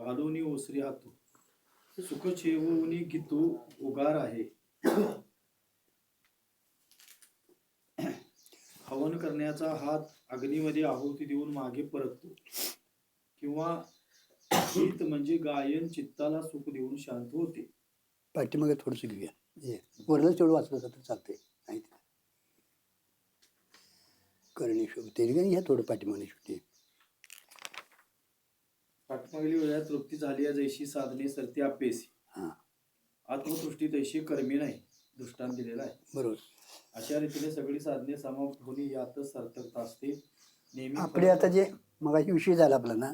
भालोनी ओसरी हातू सुख चेवुनी गीतू उगार आहे. हवन करण्याचा हात अग्नीमध्ये आहुती देऊन मागे परततो किंवा गीत म्हणजे गायन चित्ताला सुख देऊन शांत होते. पाठीमागे थोडंसं घेऊया, वरलं तेवढं वाचलं तर चालतंय. माहिती करणे शोभते घ्या थोडं पाठीमागे शोधते. पाठमागली वेळा तृप्ती झाली जैशी साधने सरते अपेसी. आत्मदृष्टी तैशी कर्मी नाही दृष्टांत दिलेला आहे. बरोबर. अशा रीतीने सगळी साधने समाप्त होणे यातच सार्थकता असते. नेहमी आपले आता जे मगाशी विषय झाला आपला ना,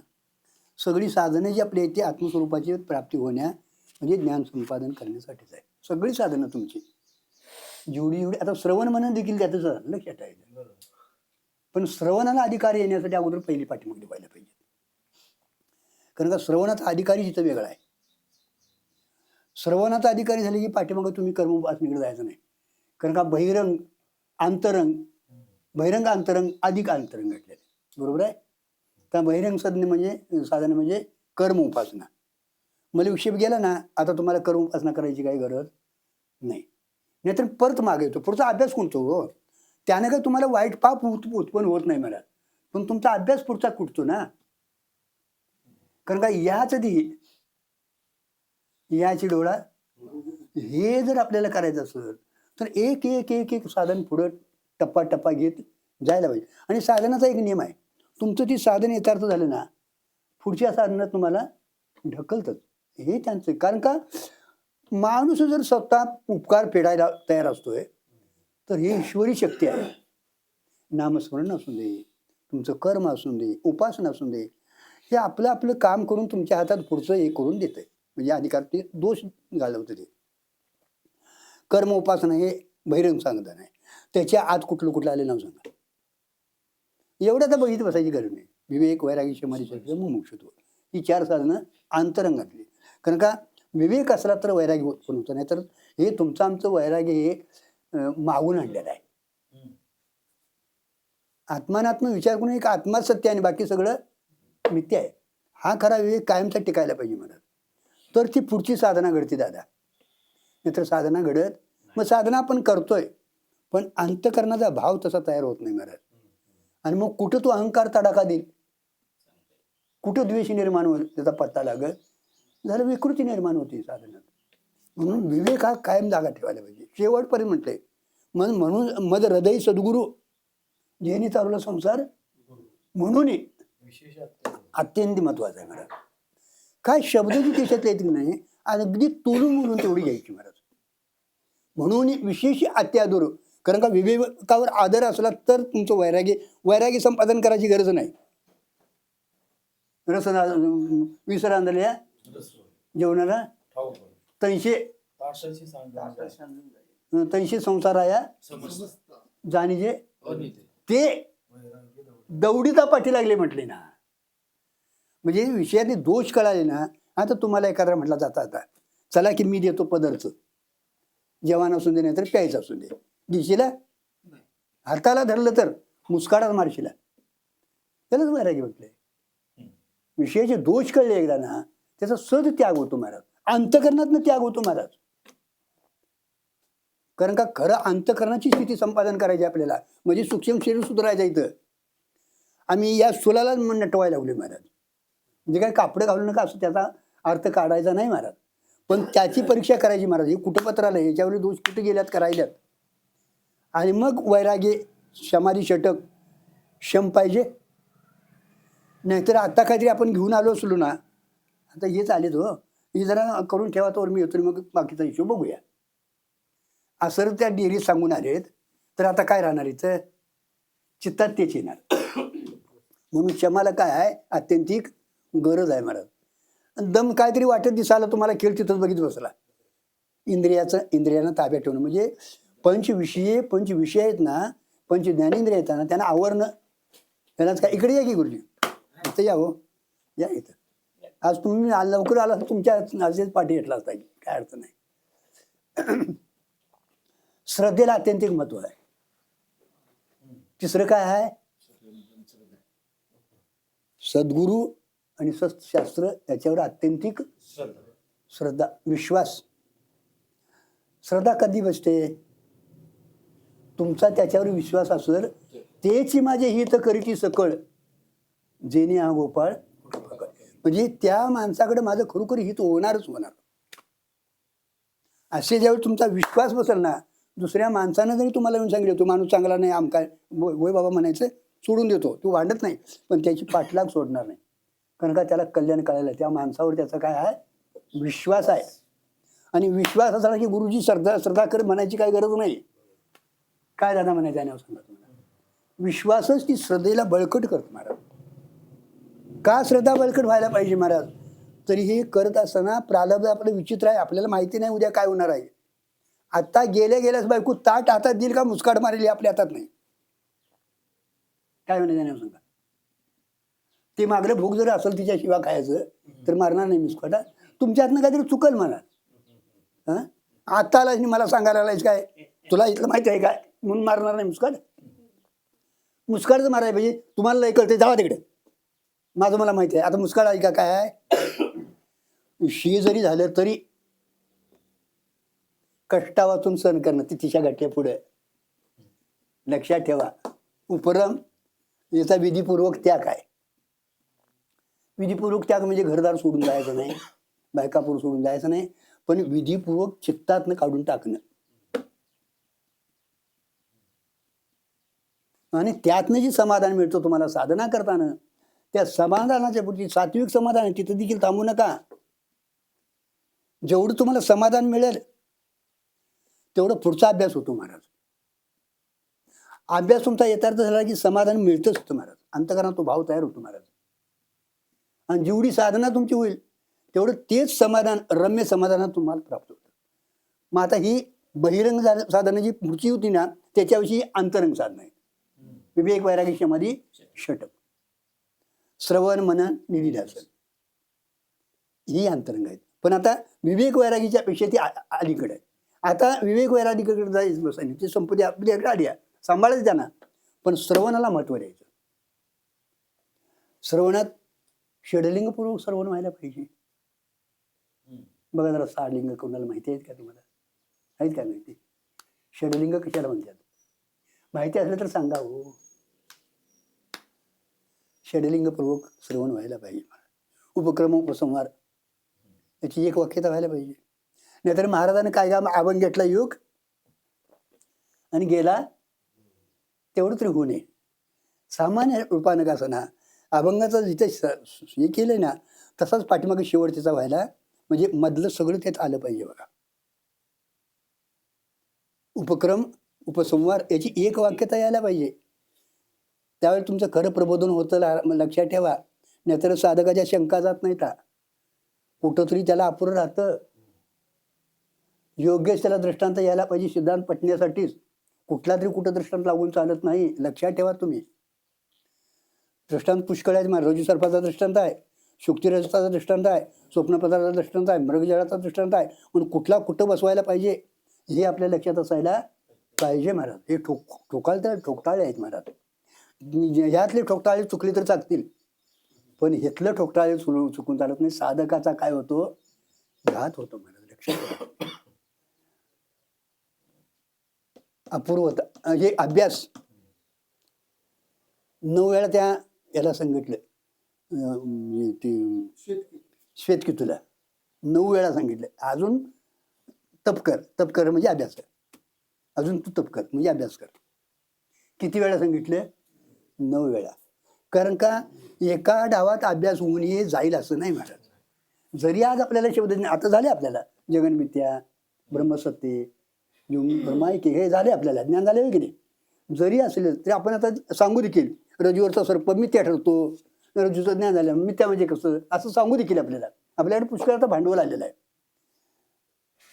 सगळी साधनं जी आपली आहेत ती आत्मस्वरूपाची प्राप्ती होण्या म्हणजे ज्ञान संपादन करण्यासाठीच आहे. सगळी साधनं तुमची जेवढी आता श्रवण म्हणून देखील त्यातच लक्षात आहे. पण श्रवणाला अधिकार येण्यासाठी अगोदर पहिली पाठीमागली व्हायला पाहिजे. कारण का श्रवणाचा अधिकारी तिथं वेगळा आहे. श्रवणाचा अधिकारी झाले की पाठीमागं तुम्ही कर्मोपासनेकडे जायचं नाही. कारण का बहिरंग अंतरंग अधिक अंतरंग घडलेले. बरोबर आहे. त्या बहिरंग साधने म्हणजे साधन म्हणजे कर्म उपासना. मला विषय गेला ना, आता तुम्हाला कर्म उपासना करायची काही गरज नाही. नाहीतर परत मागे येतो. पुढचा अभ्यास कुठतो हो. त्याने काय तुम्हाला वाईट पाप उत्पन्न होत नाही मला, पण तुमचा अभ्यास पुढचा कुठतो ना. कारण का याची डोळा हे जर आपल्याला करायचं असेल तर एक एक एक एक साधन पुढं टप्पा टप्पा घेत जायला पाहिजे. आणि साधनाचा एक नियम आहे, तुमचं ती साधन यथार्थ झालं ना पुढच्या साधनात तुम्हाला ढकलतच. हे त्यांचं. कारण का माणूस जर स्वतः उपकार फेडायला तयार असतोय तर ही ईश्वरी शक्ती आहे. नामस्मरण असू दे, तुमचं कर्म असू दे, उपासना असू दे, हे आपलं आपलं काम करून तुमच्या हातात पुढचं हे करून देतंय. म्हणजे अधिकार ते दोष घालवतं. ते कर्म उपासना हे बहिरंग सांगता नाही. त्याच्या आत कुठलं आले नाव सांगा. एवढं तर बघित बसायची गरज नाही. विवेक, वैरागी, समाधी, शक्ती, मुमुक्षुत्व ही 4 साधनं अंतरंगातली. कारण का विवेक असला तर वैरागी उत्पन्न होतं. नाही तर हे तुमचं आमचं वैरागी हे मागून आणलेलं आहे. आत्मानात्म विचार करून एक आत्मा सत्य आणि बाकी सगळं मिथ्या आहे. हा खरा विवेक कायमचा टिकायला पाहिजे मला. तर ती पुढची साधना घडते दादा. नाहीतर साधना घडत. मग साधना आपण करतोय पण अंतकरणाचा भाव तसा तयार होत नाही महाराज. आणि मग कुठं तो अहंकार तडाखा देईल, कुठं द्वेष निर्माण होईल त्याचा पत्ता लागत झालं, विकृती निर्माण होती साधनात. म्हणून विवेक हा कायम जागा ठेवायला पाहिजे. शेवटपर्यंत म्हटलंय म्हणून मद हृदय सद्गुरू ज्यांनी चालवला संसार म्हणून अत्यंत महत्वाचं आहे महाराज. काय शब्द जी त्याच्यात येत नाही अगदी तोलून म्हणून तेवढी घ्यायची महाराज. म्हणून विशेष अत्यादूर. कारण का विवेकावर आदर असला तर तुमचं वैरागी संपादन करायची गरज नाही. विसर आणल्या जेवणाला तैशे संसाराया जाणीजे ते दौडीचा पाठी लागले म्हटले ना. म्हणजे विषयाने दोष कळाले ना. आता तुम्हाला एखादा म्हटला जाता चला की मी देतो पदरचं, जेवण असू दे नाही तर प्यायचं असू दे, दिशीला हाताला धरलं तर मुस्काडाच मारशीला, त्यालाच वैरागी म्हटलंय. विषयाचे दोष कळले एकदा ना त्याचा सद त्याग होतो महाराज. अंतकरणातनं त्याग होतो महाराज. कारण का खरं अंतकरणाची स्थिती संपादन करायची आपल्याला. म्हणजे सूक्ष्म शरीर सुधारायचं. इथं आम्ही या स्थूलाला नटवायला लागलोय महाराज. म्हणजे काय कापडं घालू नका असं त्याचा अर्थ काढायचा नाही महाराज. पण त्याची परीक्षा करायची महाराज. हे कुठं पत्र आलं, याच्यावर दोष कुठे गेल्यात करायल्यात. आणि मग वैरागी समाधी षटक शम पाहिजे. नाहीतर आता काहीतरी आपण घेऊन आलो असलो ना, आता हेच आलेत हो, हे जरा करून ठेवा तर मी येतो, मग बाकीचा हिशोब बघूया असं त्या डेअरीत सांगून आलेत. तर आता काय राहणार इथं, चित्तात तेच येणार. म्हणून क्षमाला काय आहे अत्यंतिक गरज आहे महाराज. दम काहीतरी वाटत दिसायला तुम्हाला खेळ तिथंच बघित बसला. इंद्रियांना ताब्यात ठेवणं म्हणजे पंचविषय आहेत ना, पंच ज्ञानेंद्रिय आहेत ना, त्यांना आवरणं. त्यांनाच काय इकडे या की गुरुजी, इथं या हो, या इथं. आज तुम्ही लवकर आला तर तुमच्या आजच पाठी घेतला असता, काय अर्थ नाही. श्रद्धेला अत्यंतिक महत्व आहे. तिसरं काय आहे, सद्गुरू आणि शास्त्र त्याच्यावर आत्यंतिक श्रद्धा, विश्वास. श्रद्धा कधी बसते? तुमचा त्याच्यावर विश्वास असेल, तेच माझे हित करीती सकळ, जेणे हा गोपाळ. म्हणजे त्या माणसाकडे माझं खरोखर हित होणारच होणार. असे ज्यावेळी तुमचा विश्वास बसेल ना, दुसऱ्या माणसानं जरी तुम्हाला येऊन सांगितलं तो माणूस चांगला नाही, आमकाय होय बाबा म्हणायचं, सोडून देतो, तू भांडत नाही, पण त्याची पाठलाग सोडणार नाही. कारण का त्याला कल्याण कळायला, त्या माणसावर त्याचा काय आहे? विश्वास आहे. आणि विश्वास असला की गुरुजी श्रद्धा कर म्हणायची काही गरज नाही. काय दादा म्हणायचं आहे सांगा तुम्हाला? विश्वासच ती श्रद्धेला बळकट करतो महाराज. का श्रद्धा बळकट व्हायला पाहिजे महाराज? तरी हे करत असताना प्रारब्ध आपलं विचित्र आहे, आपल्याला माहिती नाही उद्या काय होणार आहे. आता गेल्याच बायको ताट हातात देईल का मुस्काट मारेल आपल्या हातात नाही. काय म्हणायचं सांगा? ते मागलं भोग जर असेल तिच्या शिवा खायचं तर मारणार नाही मुस्काटा. तुमच्या हातनं काहीतरी चुकल मला. हा, आता आलाच नाही मला सांगायला आलायच काय, तुला इथलं माहिती आहे काय म्हणून मारणार नाही मुस्काट. मुस्काटच मारायला पाहिजे. तुम्हाला लय कळते, जावा तिकडे, माझं मला माहिती आहे. आता मुस्काट ऐका काय आहे, शी जरी झालं तरी कष्टा वाचून सहन करणं, तिच्या गाठ्या पुढे. लक्षात ठेवा, उपरम याचा विधीपूर्वक त्याग आहे. विधीपूर्वक त्याग म्हणजे घरदार सोडून जायचं नाही, बायकापूर सोडून जायचं नाही, पण विधीपूर्वक चित्तातनं काढून टाकणं. आणि त्यातनं जे समाधान मिळतं तुम्हाला साधना करताना, त्या समाधानाच्या पुढची सात्विक समाधान आहे, तिथं देखील थांबू नका. जेवढं तुम्हाला समाधान मिळेल तेवढं पुढचा अभ्यास होतो महाराज. अभ्यास तुमचा यथार्थ झाला की समाधान मिळतच होतं महाराज. अंतःकरणात तो भाव तयार होतो महाराज. आणि जेवढी साधना तुमची होईल तेवढं तेच समाधान, रम्य समाधान तुम्हाला प्राप्त होतं. मग आता ही बहिरंग साधना जी पुढची होती ना, त्याच्याविषयी अंतरंग साधना आहे. विवेक वैराग्य समाधी षटक, श्रवण मनन निधिध्यासन, ही अंतरंग आहेत. पण आता विवेक वैरागीच्या पेक्षा ती अलीकडे आहे. आता विवेक वैरागीकडे जायचं बसायला, ती संपत्ती आपल्याकडे आली आहे, सांभाळायचं त्यांना, पण श्रवणाला महत्व द्यायचं. श्रवणात षडलिंगपूर्वक श्रवण व्हायला पाहिजे. बघा जरा 6 लिंग कोणाला माहिती आहेत का तुम्हाला? आहेत का माहिती? षडलिंग कशाला म्हणतात? माहिती असलं तर सांगा हो. षडलिंगपूर्वक श्रवण व्हायला पाहिजे. उपक्रम उपसंहार याची एक वाक्यता व्हायला पाहिजे. नाहीतर महाराजांनी काय का अभंग घेतला योग आणि गेला तेवढं तरी होऊ नये. सामान्य रूपानं का असं अभंगाचं जिथे हे केलंय ना, तसाच पाठीमागे शेवटचा व्हायला, म्हणजे मधलं सगळं त्यात आलं पाहिजे. बघा, उपक्रम उपसंहार याची एक वाक्यता यायला पाहिजे. त्यावेळी तुमचं खरं प्रबोधन होतं, लक्षात ठेवा. नाहीतर साधकाच्या शंका जात नाही का, कुठंतरी त्याला अपुरं राहतं. योग्यच त्याला दृष्टांत यायला पाहिजे सिद्धांत पटण्यासाठीच. कुठला तरी कुठं दृष्टांत लागून चालत नाही, लक्षात ठेवा तुम्ही. दृष्टांत पुष्कळ आहेत. रज्जू सर्पाचा दृष्टांत आहे, शुक्तिरजताचा दृष्टांत आहे, स्वप्नपदाचा दृष्टांत आहे, मृगजळाचा दृष्टांत आहे. पण कुठला कुठं बसवायला पाहिजे हे आपल्या लक्षात असायला पाहिजे महाराज. हे ठोकताळे आहेत महाराज. ह्यातले ठोकताळे चुकले तर चालतील, पण हेतलं ठोकताळे चुकून चालत नाही. साधकाचा काय होतो? घात होतो महाराज, लक्षात. अपूर्वता हे अभ्यास 9 वेळा त्या याला सांगितलं, श्वेतकेतूला 9 वेळा सांगितलं. अजून तप कर म्हणजे अभ्यास कर. अजून तू तप कर म्हणजे अभ्यास कर. किती वेळा सांगितलं? 9 वेळा. कारण का एका डावात अभ्यास होऊन हे जाईल असं नाही महाराज. जरी आज आपल्याला शब्द आता झाले, आपल्याला जगन्मिथ्या, ब्रह्मसत्य, ब्रह्मायके हे झाले, आपल्याला ज्ञान झाले की नाही. जरी असले तरी आपण आता सांगू देखील, रज्जूवरचा सर्प मिथ्या ठरतो, रज्जूचं ज्ञान झालं मिथ्या म्हणजे कसं, असं सांगू देखील आपल्याकडे पुष्कळ भांडवल आलेलं आहे.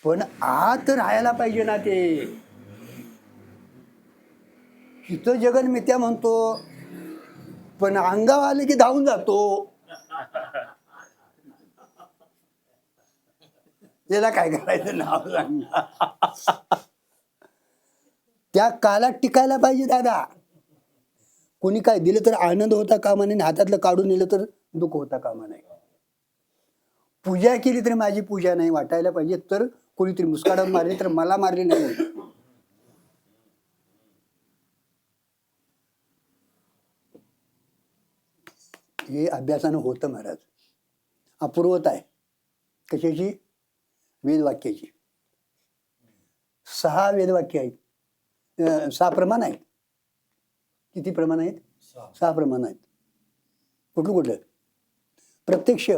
पण आत राहायला पाहिजे ना ते. इथं जगन मिथ्या म्हणतो, पण अंगावर आले की धावून जातो. याला काय करायचं नाव सांगा. त्या कालात टिकायला पाहिजे दादा. कोणी काय दिलं तर आनंद होता कामा नये, हातातलं काढून नेलं तर दुःख होता कामा नये. पूजा केली तरी माझी पूजा नाही वाटायला पाहिजे, तर कोणीतरी मुस्काडावर मारली तर मला मारली नाही. हे अभ्यासानं होतं महाराज. अपूर्वता आहे कशाची? वेदवाक्याची. 6 वेदवाक्य आहेत, 6 प्रमाण आहेत. किती प्रमाण आहेत? 6 प्रमाण आहेत. कुठलं? प्रत्यक्ष,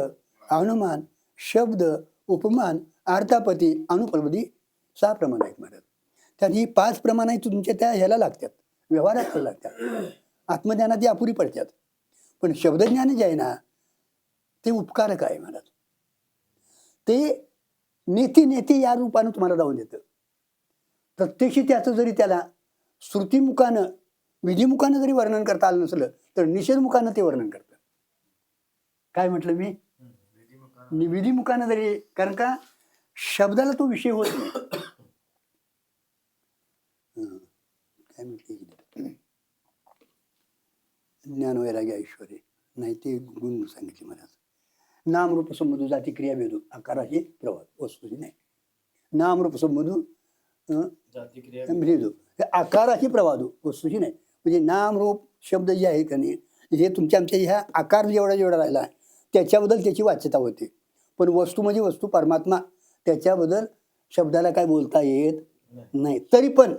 अनुमान, शब्द, उपमान, अर्थापती, अनुपलब्धी 6 प्रमाण आहेत महाराज. त्यात ही 5 प्रमाण आहेत तुमच्या त्या ह्याला लागतात, व्यवहारात लागतात. आत्मज्ञानात ती अपुरी पडतात. पण शब्दज्ञान जे आहे ना ते उपकारक आहे महाराज. ते नेती या रूपानं तुम्हाला जाऊन देतं. प्रत्यक्षी त्याचं जरी त्याला श्रुतीमुखानं विधिमुखानं जरी वर्णन करता आलं नसलं तर निषेधमुखानं ते वर्णन करतं. काय म्हटलं मी? विधिमुखानं जरी, कारण का शब्दाला तो विषय होत नाही. काय म्हटलं? ज्ञान वैराग्य ऐश्वर्य नाही, ते गुण सांगितले महाराज. नाम रूप संबंधू जाती क्रिया भेदू आकाराचे प्रवाद वस्तूची नाही. नाम रूप संबंधू भेदू आकाराची प्रवाद वस्तूची नाही. म्हणजे नाम रूप शब्द जे आहे का नाही, हे तुमच्या आमच्या ह्या आकार जेवढा राहिला त्याच्याबद्दल त्याची वाच्यता होते. पण वस्तू म्हणजे वस्तू परमात्मा, त्याच्याबद्दल शब्दाला काय बोलता येत नाही. तरी पण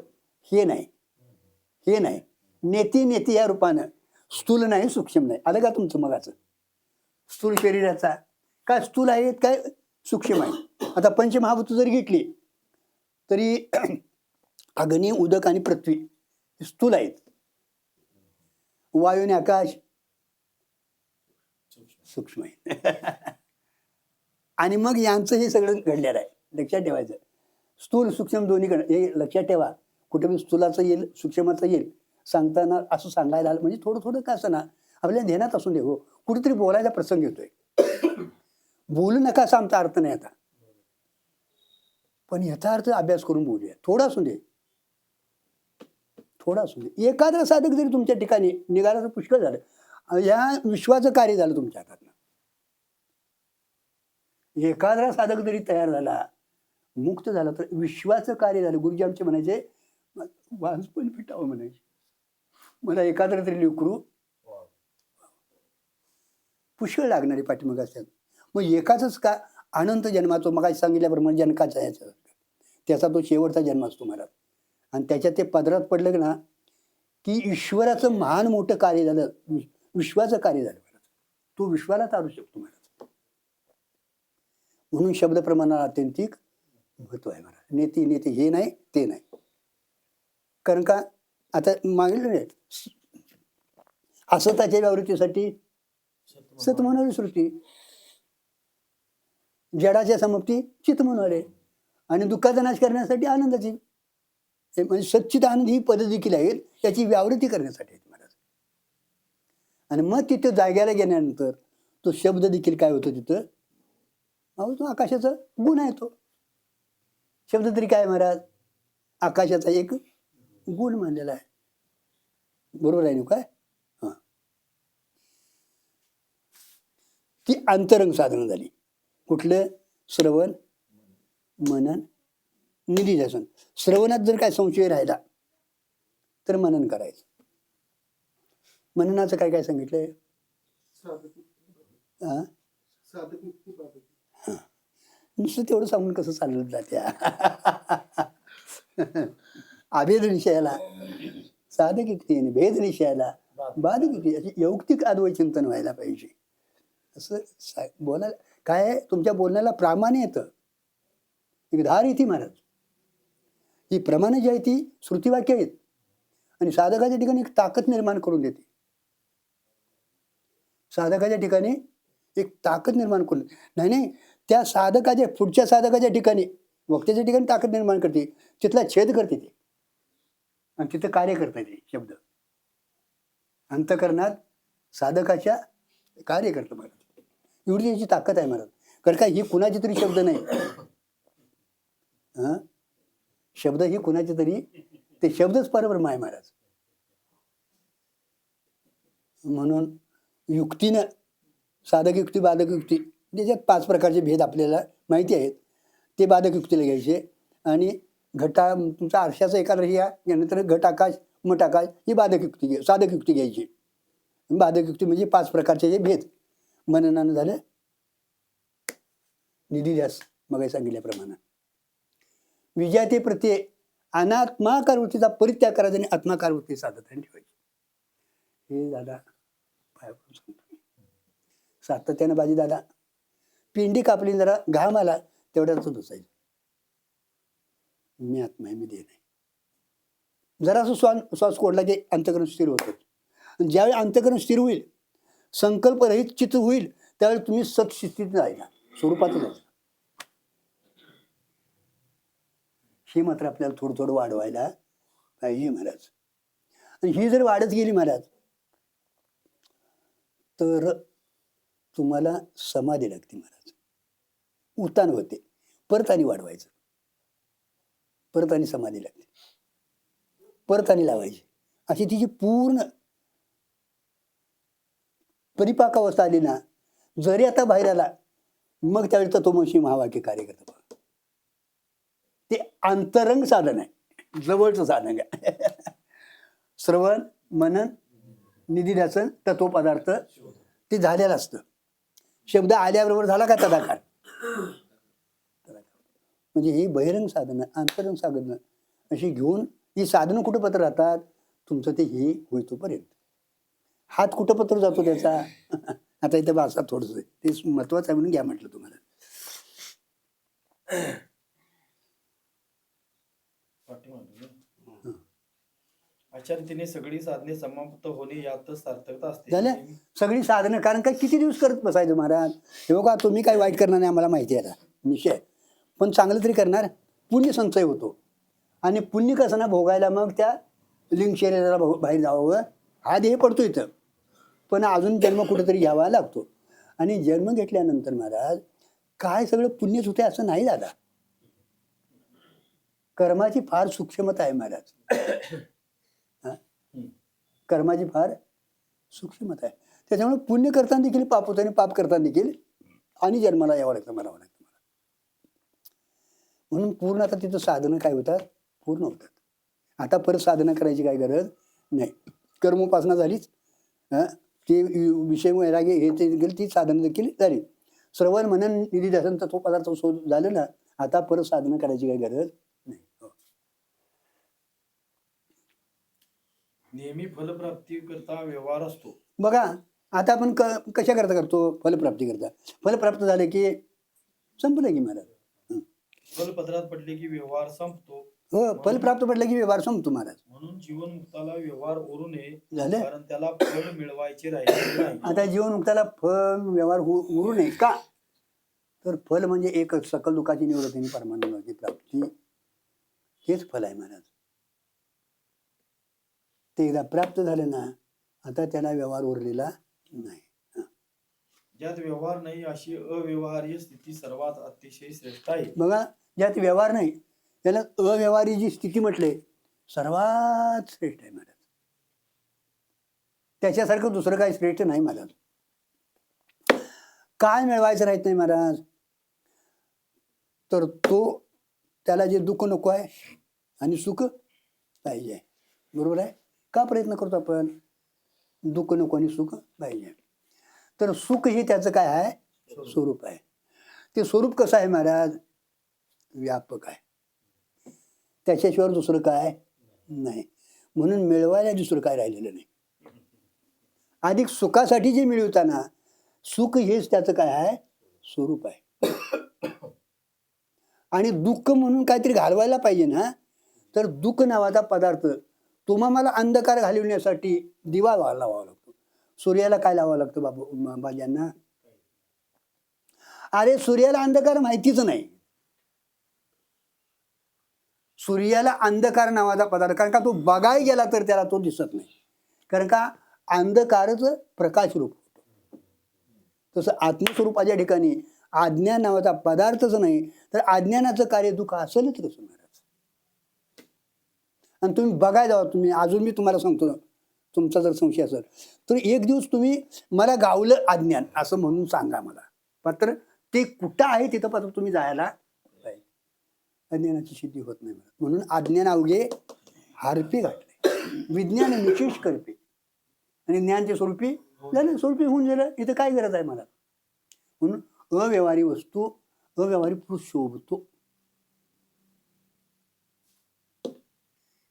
हे नाही नेती या रूपानं स्थूल नाही सूक्ष्म नाही. आलं का तुमचं मगाचं? स्थूल शरीराचा काय स्थूल आहेत काय सूक्ष्म आहे. आता पंचमहाभूत जरी घेतली तरी अग्नी, उदक आणि पृथ्वी स्थूल आहेत. वायू आणि आकाश सूक्ष्म आहे. आणि मग यांचं हे सगळं घडलेलं आहे. लक्षात ठेवायचं, स्थूल सूक्ष्म दोन्हीकडे हे लक्षात ठेवा. कुठे पण स्थूलाचं येईल सूक्ष्माचं येईल सांगताना असं सांगायला आलं म्हणजे थोडं का असं ना आपल्या ध्यानात असून दे. हो, कुठेतरी बोलायचा प्रसंग येतोय, बोलू नका असा आमचा अर्थ नाही आता, पण याचा अर्थ अभ्यास करून बोलूया. थोडा असून दे. एखादा साधक जरी तुमच्या ठिकाणी निघाला तर पुष्कळ झालं. या विश्वाचं कार्य झालं तुमच्या हातात. एखादा साधक जरी तयार झाला, मुक्त झाला तर विश्वाचं कार्य झालं. गुरुजी आमचे म्हणायचे वांस पण फिटावं म्हणायचे. मला एखादं तरी लेकरू पुष्कळ लागणारी पाठीमाग असतात. मग एकाच का अनंत जन्माचो मग सांगितल्याप्रमाणे जनकाचा याचा त्याचा तो शेवटचा जन्म असतो महाराज. आणि त्याच्यात ते पदरात पडलं ना की ईश्वराचं महान मोठं कार्य झालं, विश्वाचं कार्य झालं महाराज. तो विश्वाला तारू शकतो महाराज. म्हणून शब्द प्रमाणाला अत्यंतिक महत्व आहे महाराज. नेती हे नाही ते नाही. कारण का आता मागितलं असताच्या व्यावृत्तीसाठी सत म्हणून सृष्टी, जडाच्या समाप्ती चित म्हणून आणि दुःखाचा नाश करण्यासाठी आनंदाची म्हणजे सच्चित आनंद ही पद देखील आहेत, त्याची व्यावृत्ती करण्यासाठी महाराज. आणि मग तिथं जाग्याला गेल्यानंतर तो शब्द देखील काय होतो तिथं, तो आकाशाचा गुण आहे. तो शब्द तरी काय महाराज, आकाशाचा एक गुण मानलेला आहे. बरोबर आहे ना काय? हा, ती अंतरंग साधनं झाली. कुठलं? श्रवण, मनन, निधिध्यासन. श्रवणात जर काय संशय राहिला तर मनन करायचं. मननाचं काय काय सांगितलंय? नुसतं तेवढं सांगून कसं चाललं जात्या. अभेद विषयाला साधक युक्ती आणि भेद विषयाला बाधक युक्ती, अशी यौक्तिक अद्वैत चिंतन व्हायला पाहिजे. असं बोलायला काय, तुमच्या बोलण्याला प्रामाण्य येतं, एक धार येते महाराज. ही प्रमाणे जी आहे ती श्रुतीवाक्य आहेत आणि साधकाच्या ठिकाणी एक ताकद निर्माण करून देते. साधकाच्या ठिकाणी एक ताकद निर्माण करून नाही त्या साधकाच्या पुढच्या साधकाच्या ठिकाणी वक्त्याच्या ठिकाणी ताकद निर्माण करते, तिथला छेद करते ते आणि तिथं कार्य करते ते शब्द. अंतकरणात साधकाच्या कार्य करतं महाराज. एवढी याची ताकद आहे महाराज. कारण काय, ही कुणाची तरी शब्द नाही. शब्द ही कुणाची तरी, ते शब्दच परब्रह्म आहे महाराज. म्हणून युक्तीनं साधक युक्ती बाधक युक्ती त्याच्यात 5 प्रकारचे भेद आपल्याला माहिती आहेत. ते बाधक युक्तीला घ्यायचे आणि तुमचा आरशाचा एखादा या यानंतर घट आकाश मठ आकाश ही बाधक युक्ती साधक युक्ती घ्यायची. बाधक युक्ती म्हणजे 5 प्रकारचे जे भेद मननानं झालं. निधिध्यास मग सांगितल्याप्रमाणे विजयाते प्रत्यय अनात्माकार वृत्तीचा परित्याग करायचा आणि आत्माकार वृत्ती साधताना ठेवायची. हे दादा पायापडून सांगतो. सातत्यानं बाजी दादा पिंडी कापली जरा घाम आला तेवढ्याच दुसायचं. मी आत्मा आहे, मी देह नाही. जरा असं श्वास कोडला की अंतःकरण स्थिर होतं. ज्यावेळी अंतःकरण स्थिर होईल, संकल्परहित चित्त होईल, त्यावेळी तुम्ही सत्स्थितीत जायला स्वरूपातच जायचं. हे मात्र आपल्याला थोडं थोडं वाढवायला पाहिजे महाराज. आणि ही जर वाढत गेली महाराज तर तुम्हाला समाधी लागते महाराज. उतान होते, परत आणि वाढवायचं, परत आणि समाधी लागते, परत आणि लावायची. अशी तिची पूर्ण परिपाकावस्था आली ना, जरी आता बाहेर आला मग त्यावेळी तत्वमसी महावाक्य कार्य करतं. ते अंतरंग साधन आहे, जवळचं साधन आहे. श्रवण मनन निधिध्यासन तत्वपदार्थ ते झालेलं असतं. शब्द आल्याबरोबर झाला का तदाकार. म्हणजे ही बहिरंग साधनं अंतरंग साधनं अशी घेऊन ही साधनं कुठं पत्र राहतात तुमचं ते हे होईतोपर्यंत. हात कुठं पत्र जातो त्याचा आता इथं वाचा थोडंसं ते महत्वाचं आहे म्हणून घ्या म्हटलं तुम्हाला. आचार्य सगळी साधने समाप्त होणे यातच सार्थकता असते. झालं सगळी साधनं. कारण काय किती दिवस करत बसायचं महाराज. हे बघा तुम्ही काय वाईट करणार नाही आम्हाला माहिती आहे निश्चय, पण चांगलं तरी करणार. पुण्य संचय होतो आणि पुण्य कसं ना भोगायला मग त्या लिंग शरीराला बाहेर जावं हा ध्येय पडतो इथं. पण अजून जन्म कुठेतरी घ्यावा लागतो. आणि जन्म घेतल्यानंतर महाराज काय सगळं पुण्यच होते असं नाही दादा. कर्माची फार सूक्ष्मता आहे महाराज. कर्माची फार सूक्ष्मता आहे. त्याच्यामुळे पुण्य करताना देखील पाप होतं आणि पाप करताना देखील आणि जन्माला यावं लागतं, मरावं लागतं. म्हणून पूर्ण आता तिथं साधनं काय होतात पूर्ण होतात. आता परत साधना करायची काय गरज नाही. कर्मोपासना झालीच, ते विषय वैराग्य हे ते गेली ती साधनं देखील झाली. श्रवण मनन निधिध्यासन तत्वपदार्थ झालं ना, आता परत साधना करायची काही गरज नाही. नेहमी फलप्राप्ती करता व्यवहार असतो. बघा आता आपण कशा करता करतो फलप्राप्ती करता. फलप्राप्त झाले की संपलं की महाराज. फलपत्रात पडले की व्यवहार संपतो. हो, फलप्राप्त पडले की व्यवहार संपतो महाराज. म्हणून जीवनमुक्ताला व्यवहार उरू नये झालं, कारण त्याला फल मिळवायचे राहिले नाही. आता जीवनमुक्ताला फल व्यवहार उरू नये का, तर फल म्हणजे एक सकल दुःखाची निवृत्ती आणि परमानंदाची प्राप्ती हेच फल आहे महाराज. ते एकदा प्राप्त झालं ना आता त्याला व्यवहार उरलेला नाही. ज्यात व्यवहार नाही अशी अव्यवहार्य स्थिती सर्वात अतिशय श्रेष्ठ आहे. बघा ज्यात व्यवहार नाही त्याला अव्यवहारी जी स्थिती म्हटले सर्वात श्रेष्ठ आहे महाराज. त्याच्यासारखं दुसरं काही श्रेष्ठ नाही महाराज. काय मिळवायचं राहत नाही महाराज, तर तो त्याला जे दुःख नको आहे आणि सुख पाहिजे. बरोबर आहे का. प्रयत्न करतो आपण दुःख नको आणि सुख पाहिजे. तर सुख हे त्याचं काय आहे स्वरूप आहे. ते स्वरूप कसं आहे महाराज व्यापक आहे. त्याच्याशिवाय दुसरं काय नाही. म्हणून मिळवायला दुसरं काय राहिलेलं नाही. अधिक सुखासाठी जे मिळवताना सुख हेच त्याचं काय आहे स्वरूप आहे. आणि दुःख म्हणून काहीतरी घालवायला पाहिजे ना, तर दुःख नावाचा पदार्थ मला अंधकार घालवण्यासाठी दिवा लावावा लागतो. सूर्याला काय लावावं लागतं बाबांना. अरे सूर्याला अंधकार माहितीच नाही. सूर्याला अंधकार नावाचा पदार्थ, कारण का तो बघाय गेला तर त्याला तो दिसत नाही. कारण का अंधकारच प्रकाश रूप होतो. तसं आत्मस्वरूपाच्या ठिकाणी अज्ञान नावाचा पदार्थच नाही, तर अज्ञानाचं कार्य दुःख असेलच कसं महाराज. आणि तुम्ही बघायला जावा. तुम्ही अजून मी तुम्हाला सांगतो ना, तुमचा जर संशय असेल तर एक दिवस तुम्ही मला गावलं अज्ञान असं म्हणून सांगा मला. पात्र ते कुठं आहे तिथं पात्र तुम्ही जायला पाहिजे. अज्ञानाची सिद्धी होत नाही म्हणून अज्ञान अवघे हारपे घातले, विज्ञान निशेष करते आणि ज्ञानचे स्वरूपी झालं, स्वरूपी होऊन गेलं. इथं काय गरज आहे मला? म्हणून अव्यवहारी वस्तू अव्यवहारी पुरुष शोभतो.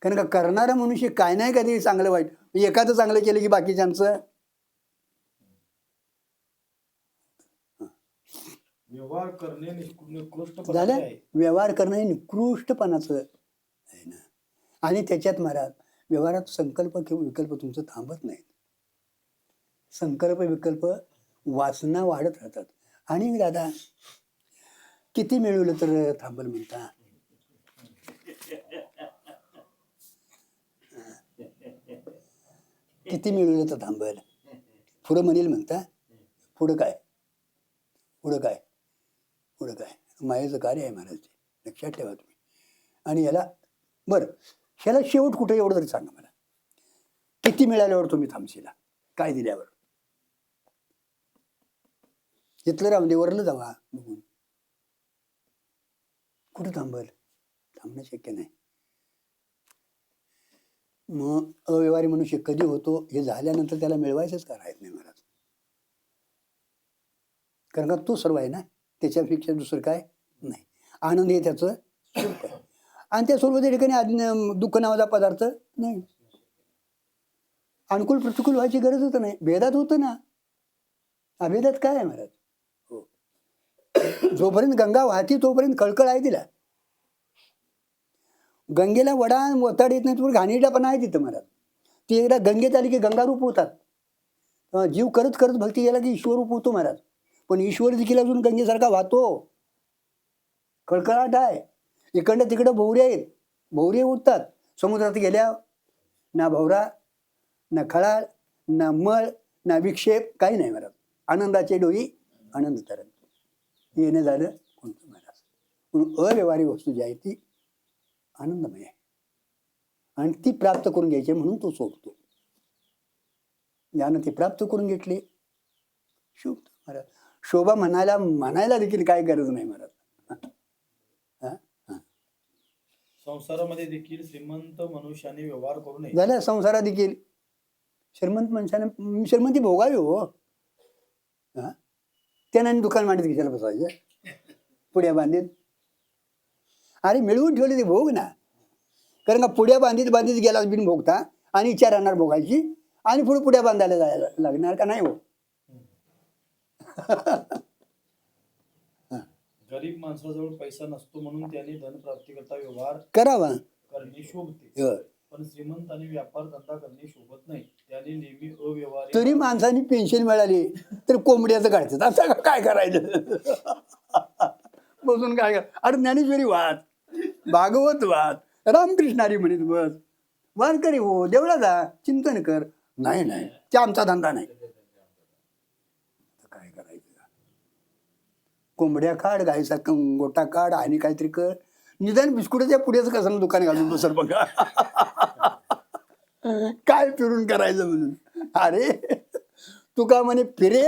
कारण का करणारा मनुष्य काय नाही कधी चांगलं वाईट, एखादं चांगलं केलं की बाकीच्यांचं व्यवहार करणे निकृष्ट झालं. व्यवहार करणं हे निकृष्टपणाचं आहे ना. आणि त्याच्यात महाराज व्यवहारात संकल्प किंवा विकल्प तुमचं थांबत नाहीत. संकल्प विकल्प वासना वाढत राहतात. आणि दादा किती मिळवलं तर थांबल म्हणता? किती मिळवलं तर थांबल? पुढं म्हणेल म्हणता. पुढं काय? पुढं काय? पुढं काय? मायेचं कार्य आहे महाराज, लक्षात ठेवा तुम्ही. आणि याला बरं, ह्याला शेवट कुठे एवढं तरी सांगा मला. किती मिळाल्यावर तुम्ही थांबशीला? काय दिल्यावर? इथलं राहून दे, वरलं जावा बघून. कुठं थांबल? थांबणं शक्य नाही. मग अव्यवहारी मनुष्य कधी होतो? हे झाल्यानंतर त्याला मिळवायचंच का राहत नाही महाराज. कारण का तो सर्व आहे ना, त्याच्यापेक्षा दुसरं काय नाही. आनंद हे त्याचं सुख आहे. आणि त्या सर्व त्या ठिकाणी दुःख नावाचा पदार्थ नाही. अनुकूल प्रतिकूल व्हायची गरज होत नाही. भेदात होतं ना. अभेदात काय आहे महाराज? हो, जोपर्यंत गंगा वाहती तोपर्यंत कळकळ आहे तिला. गंगेला वडा वताड येत नाही तोपर्यंत घाणेरडापणा आहे तिथं महाराज. ती एकदा गंगेत आली की गंगारूप होतात. जीव करत करत भक्ती गेला की ईश्वर रूप होतो महाराज. पण ईश्वर देखील अजून गंगेसारखा वाहतो. कळकळाट आहे. इकडं तिकडं भोवरे आहेत, भोवरे उठतात. समुद्रात गेल्या ना भवरा, ना खळाळ, ना मळ, ना विक्षेप, काही नाही महाराज. आनंदाचे डोई आनंद तरण येणं झालं कोणतं महाराज. म्हणून अव्यवहारी वस्तू जी आहे ती आनंदमय आहे आणि ती प्राप्त करून घ्यायची म्हणून तो शोभतो. ज्यानं ती प्राप्त करून घेतली शोभतो महाराज. शोभा म्हणायला देखील काय गरज नाही महाराज. संसारामध्ये देखील श्रीमंत मनुष्याने व्यवहार करू नये. झालं. संसारात देखील श्रीमंत माणसाने श्रीमंती भोगावी हो. त्याने दुकान मांडीत घ्यायला बसायचं, पुड्या बांधीत. अरे मिळवून ठेवले ते भोग ना. कारण का पुड्या बांधीत बांधीत गेला बिन भोगता आणि इच्छा राहणार भोगायची आणि पुढे पुड्या बांधायला जायला लागणार का नाही हो? गरीब माणसाजवळ पैसा नसतो म्हणून त्याने धन प्राप्तीकरता व्यवहार करावा करणे शोभते. पण श्रीमंताने व्यापार धंदा करणे शोभत नाही. त्याने नेहमी अव्यवहारी. तरी माणसाने पेन्शन मिळाली तर कोंबड्याचं काढतात. आता काय करायचं? बसून काय कर. अरे ज्ञानेश्वरी वाद, भागवत वाद, रामकृष्णारी म्हणित बस. वारकरी हो, देवळा जा, चिंतन कर. नाही नाही, ते आमचा धंदा नाही. काय करायचं? कोंबड्या काढ, गायचा गोटा काढ आणि काहीतरी कर. निदान बिस्कुटाच्या पुढेच कसं दुकान घालून बसल बघा. काय फिरून करायचं म्हणून. अरे तुका म्हणे फिरे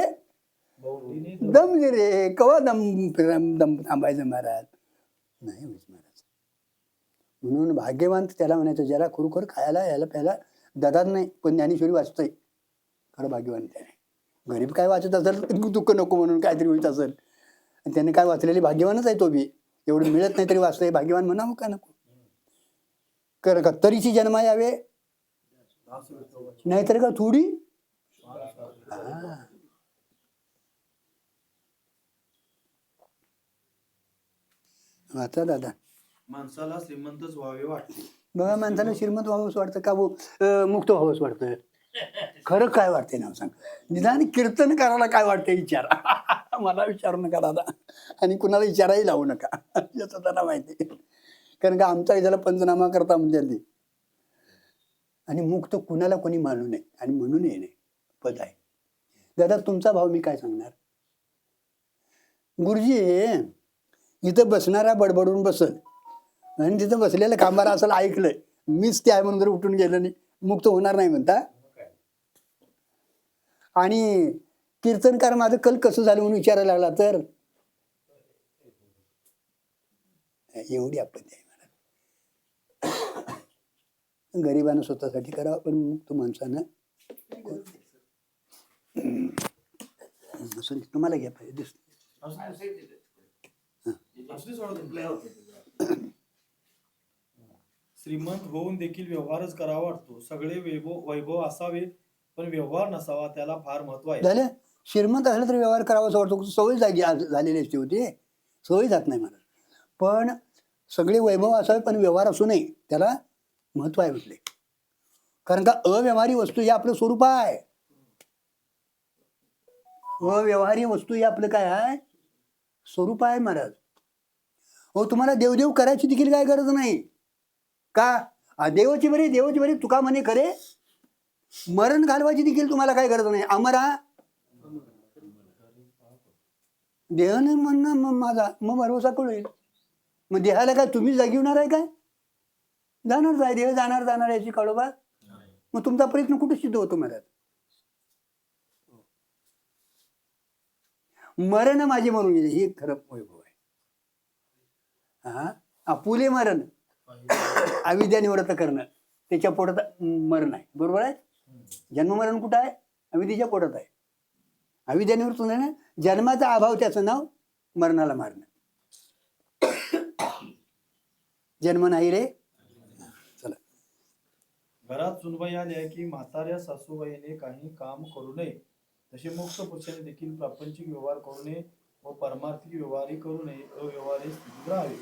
दम गिरे, कवा दम थांबायचं महाराज? नाही होत महाराज. म्हणून भाग्यवान त्याला म्हणायचं ज्याला खरोखर खायला यायला प्यायला ददात नाही, पण ज्ञानेश्वरी वाचतोय खरं भाग्यवान त्याने. गरीब काय वाचत असेल दुःख नको म्हणून काहीतरी होत असेल, त्याने काय वाचलेली भाग्यवानच आहे तो बी. एवढं मिळत नाही तरी वाचतोय, भाग्यवान म्हणावं का नको? कर का तरीची जन्मा यावे, नाहीतर का थोडी. आता दादा माणसाला श्रीमंतच व्हावे वाटते. बघा, माणसाला श्रीमंत व्हावंच वाटतं का मुक्त व्हावंच वाटतं? खरं काय वाटते ना सांग. निदान कीर्तन करायला काय वाटतं विचारा. मला विचारू नका दादा, आणि कुणाला विचाराही लावू नका, याचं त्यांना माहिती. कारण का आमचा इथला पंचनामा करता म्हणजे आणि मुक्त कुणाला कोणी मानू नये आणि म्हणून ये नाही पद आहे. दादा तुमचा भाव मी काय सांगणार. गुरुजी इथं बसणारा बडबडून बसल आणि तिथं बसलेलं खांबारा असं ऐकलंय, मीच ते आहे म्हणून जर उठून गेलं नाही मुक्त होणार नाही म्हणता. आणि कीर्तनकार माझं कल कसं झालं म्हणून विचारायला लागला तर एवढी आपत्ती आहे मला. गरिबानं स्वतःसाठी करावं, पण मुक्त माणसानं असं तुम्हाला घ्या पाहिजे दिसत. श्रीमंत होऊन देखील व्यवहारच करावा वाटतो. सगळे वैभव असावे पण व्यवहार नसावा, त्याला फार महत्व आहे. झालं, श्रीमंत असलं तर व्यवहार करावा असं वाटतो. सवय झालेली असते होती, सवय जात नाही मला. पण सगळे वैभव असावे पण व्यवहार असू नये, त्याला महत्व आहे म्हटले. कारण का अव्यवहारी वस्तू हे आपलं स्वरूप आहे. अव्यवहारी वस्तू हे आपलं काय आहे, स्वरूप आहे महाराज. हो, तुम्हाला देवदेव करायची देखील काय गरज नाही. का देवाची बरी तुका म्हणे खरे, मरण घालवायची देखील तुम्हाला काय गरज नाही. अमरा देह नाही म्हणणं मग माझा, मग भरवसा कळेल. मग देहाला काय तुम्ही जगवणार आहे काय? जाणारच आहे देह, जाणार याची कळोबा. मग तुमचा प्रयत्न कुठे सिद्ध होतो महाराज? मरण माझे म्हणून येईल, हे खरं वैभव आहे. हा, आपुले मरण अविद्याने व्रत करणं, त्याच्या पोटात मरण आहे. बरोबर आहे. जन्ममरण कुठं आहे? अविद्येच्या पोटात आहे. अविद्याने व्रत होणं, जन्माचा अभाव त्याचं नाव मरणाला मारणं. जन्म नाही रे. चला, घरात सुनबाई आल्या की म्हाताऱ्या सासूबाईने काही काम करू नये, तसे मुक्त पुरुषाने देखील प्रापंचिक व्यवहार करू नये व परमार्थिक व्यवहारही करू नये. अव्यवहारी स्थितीत राहावे.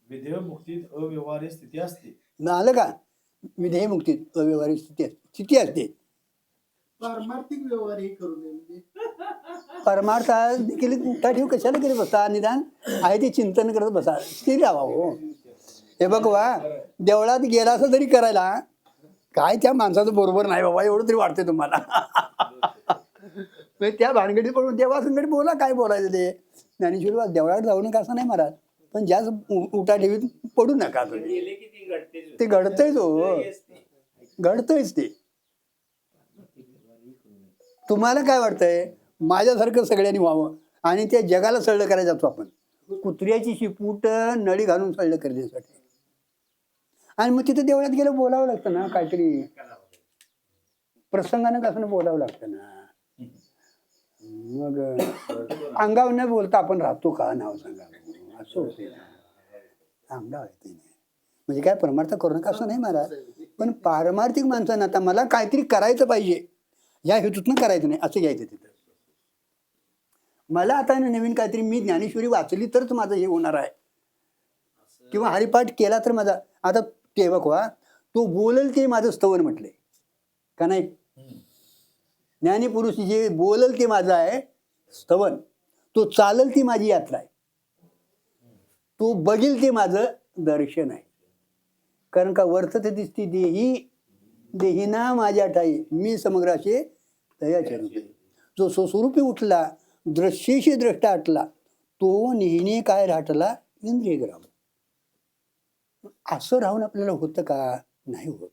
विधेय मुक्तीत अव्यवहारी स्थिती असते. आलं का? विधेय मुक्तीत अव्यवहारी स्थिती असते. पारमार्थिक व्यवहार हे करू नये म्हणजे परमार्थ देखील मोठा ठेव कशाला करत बसा, निदान आहे ते चिंतन करत बसा, स्थिर राहा. हो, हे बघ वा, देवळात गेला असं तरी करायला काय त्या माणसाचं बरोबर नाही बाबा, एवढं तरी वाटतंय तुम्हाला. त्या भानगडीत पडून देवासंगडी बोला, काय बोलायचं ते. ज्ञानेश्वरी देवळात जाऊ नका असं नाही महाराज, पण ज्या उठा ठेवीत पडू नका. ते घडतंयच. हो, घडतंयच ते. तुम्हाला काय वाटतंय माझ्यासारखं सगळ्यांनी व्हावं आणि त्या जगाला सळलं करायला जातो आपण. कुत्र्याची शिपूट नळी घालून सळलं करण्यासाठी. आणि मग तिथे देवळात गेलं बोलावं लागतं ना, काहीतरी प्रसंगानं कसं बोलावं लागतं ना. मग अंगावर न बोलता आपण राहतो का? नाव सांगा असं होते ना. अंगावर येते नाही म्हणजे काय परमार्थ करू नका असं नाही महाराज, पण पारमार्थिक माणसानं आता मला काहीतरी करायचं पाहिजे या हेतूतनं करायचं नाही असं घ्यायचं. तिथं मला आता नवीन काहीतरी, मी ज्ञानेश्वरी वाचली तरच माझं हे होणार आहे, किंवा हरिपाठ केला तर माझा. आता ते बघवा, तो बोलल ते माझं स्तवन म्हटलंय का नाही? ज्ञानीपुरुष जे बोलल ते माझं आहे स्तवन, तो चालल ती माझी यात्रा आहे, तो बघील ते माझं दर्शन आहे. कारण का वर्तते दिसती देहीना माझ्या ठाई, मी समग्राशे दयाचे रूपे. जो स्वस्वरूपी उठला दृश्येशी द्रष्टा आटला, तो नेहमी काय राहटला इंद्रिय ग्राम. असं राहून आपल्याला होतं का? नाही होत.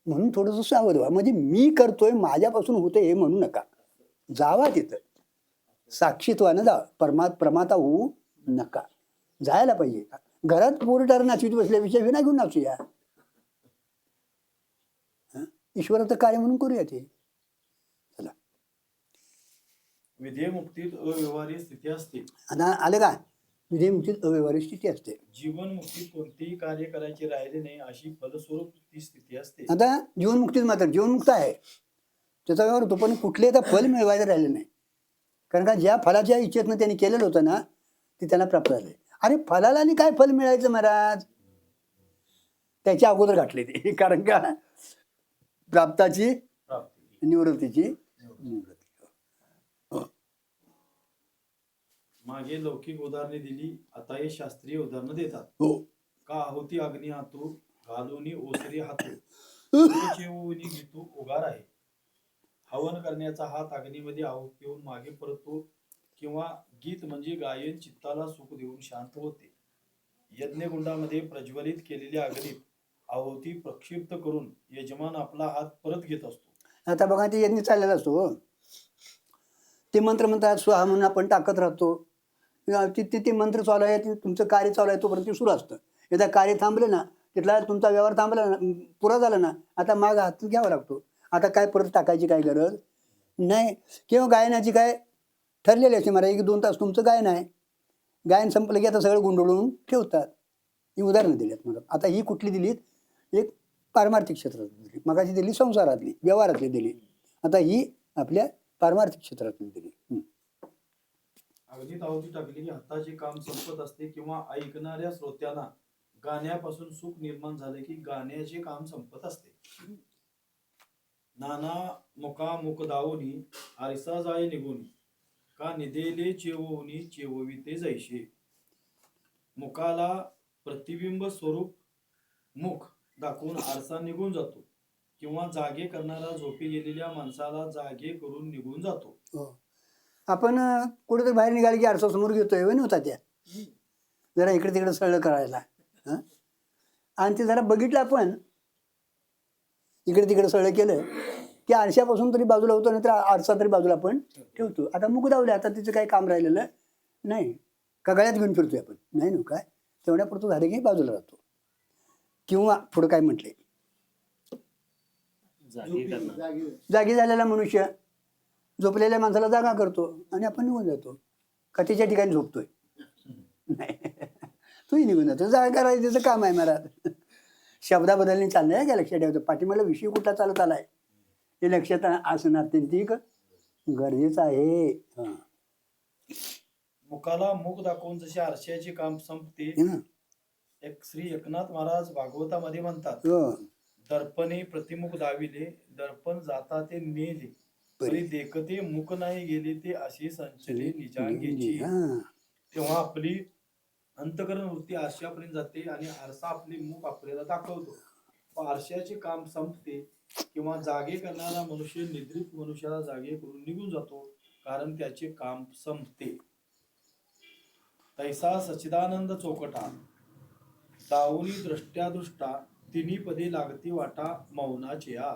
म्हणून थोडंसं सावध व्हा. म्हणजे मी करतोय माझ्यापासून होतं हे म्हणू नका. जावा तिथं साक्षीत्वानं जावा, प्रमाता होऊ नका. जायला पाहिजे. घरात पोरटार नाचवीत बसल्यापेक्षा विना घेऊन नाचूया. ईश्वराचं कार्य म्हणून करूया ते. चला, विधेय मुक्तीत अव्यवहारी स्थिती असते. आता आलं का? विधेय मुक्तीत अव्यवहारी स्थिती असते. जीवन मुक्तीत कोणतेही कार्य करायचे राहिले नाही अशी फलस्वरूप ती स्थिती असते. आता जीवनमुक्तीत मात्र जीवनमुक्त आहे, त्याचा व्यवहार होतो, पण कुठले आता फल मिळवायचं राहिलं नाही. कारण का ज्या फलाच्या इच्छेतनं त्यांनी केलेलं होतं ना ते त्यांना प्राप्त झाले. अरे फलाला आणि काय फल मिळायचं महाराज? त्याच्या अगोदर घातले ते. कारण का प्राप्ताची निवृत्तीची निवृत्ती. मागे लौकिक उदाहरणे दिली, आता हे शास्त्रीय उदाहरणं देतात. हो, का आहुती अग्नी हातू घालूनी ओसरी हातू घेतू उगार आहे. हवन करण्याचा हात अग्नीमध्ये आहुती देऊन मागे परततो, किंवा गीत म्हणजे गायन चित्ताला सुख देऊन शांत होते. यज्ञकुंडामध्ये प्रज्वलित केलेल्या अग्नीत आहुती प्रक्षिप्त करून यजमान आपला हात परत घेत असतो. आता बघा ते यांनी चाललेला असतो हो. ते मंत्र म्हणतात स्वाहा म्हणून आपण टाकत राहतो. ते मंत्र चालू आहे, तुमचं कार्य चालू आहे तोपर्यंत ते सुरू असतं. एकदा कार्य थांबलं ना, तिथला तुमचा व्यवहार थांबला ना, पुरा झाला ना, आता माग हात घ्यावा लागतो. आता काय परत टाकायची काय गरज नाही. किंवा गायनाची काय ठरलेली असते मला 1-2 तास तुमचं गायन आहे. गायन संपलं की आता सगळं गुंडळून ठेवतात. ही उदाहरणं दिलीत मला. आता ही कुठली दिलीत? एक पारमार्थिक क्षेत्रातली दिली, मगाची दिली संसारातली व्यवहारातली दिली, आता ही आपल्या पारमार्थिक क्षेत्रातली दिली. अगदी आहुती टाकली की हाताचे काम संपत असते किंवा ऐकणाऱ्या श्रोत्यांना गाण्यापासून सुख निर्माण झाले की गाण्याचे काम संपत असते. नाना मुका मुख दावोनी आरसा जाय निघून का निदेले चेवोनी चेवविते जैसे. मुखाला प्रतिबिंब स्वरूप मुख दाखवून आरसा निघून जातो किंवा जागे करणारा झोपी गेलेल्या माणसाला जागे करून निघून जातो. हो. आपण कुठेतरी बाहेर निघाले की आरसा समोर घेतोय नव्हता त्या जरा इकडे तिकडे सळलं करायला. हं? आणि ते जरा बघितलं आपण इकडे तिकडे सळलं केलं की आरशापासून तरी बाजूला होतो, नाहीतर आरसा तरी बाजूला आपण ठेवतो. आता मुख दावले, आता तिचं काही काम राहिलेलं नाही. का गळ्यात घेऊन फिरतोय आपण नाही ना, काय तेवढ्यापुरतं झालं की बाजूला राहतो. किंवा पुढं काय म्हटले, जागी झालेला मनुष्य झोपलेल्या माणसाला जागा करतो आणि आपण निघून जातो. कथेच्या ठिकाणी झोपतोय नाही, तूही निघून जातो. जागा करायचं त्याचं काम आहे महाराज. शब्दाबद्दलने चाललंय आहे का लक्षात ठेवायचं. पाठीमाला विषय कुठला चालत आलाय हे लक्षात असणं अत्यंतिक गरजेचं आहे. मुखाला मुख दाखवून जसे आरशाचे काम संपते, श्री एकनाथ महाराज भागवतामध्ये म्हणतात, दर्पणे प्रतिमुख दाविले दर्पण जाता ते नेले तरी देखते मुख नाही गेले ते असे संचले निजांगेची. तेव्हा आपली अंतकरण वृत्ती आरशापर्यंत जाते आणि आरसा आपले मुख आपल्याला दाखवतो. आरशाचे काम संपते किंवा जागे करणारा मनुष्य निद्रित मनुष्याला जागे करून निघून जातो, कारण त्याचे काम संपते. तैसा सच्चिदानंद चौकटा दावुनी दृष्ट्या दृष्टा तिन्ही पदे लागती वाटा मौनाचे आ.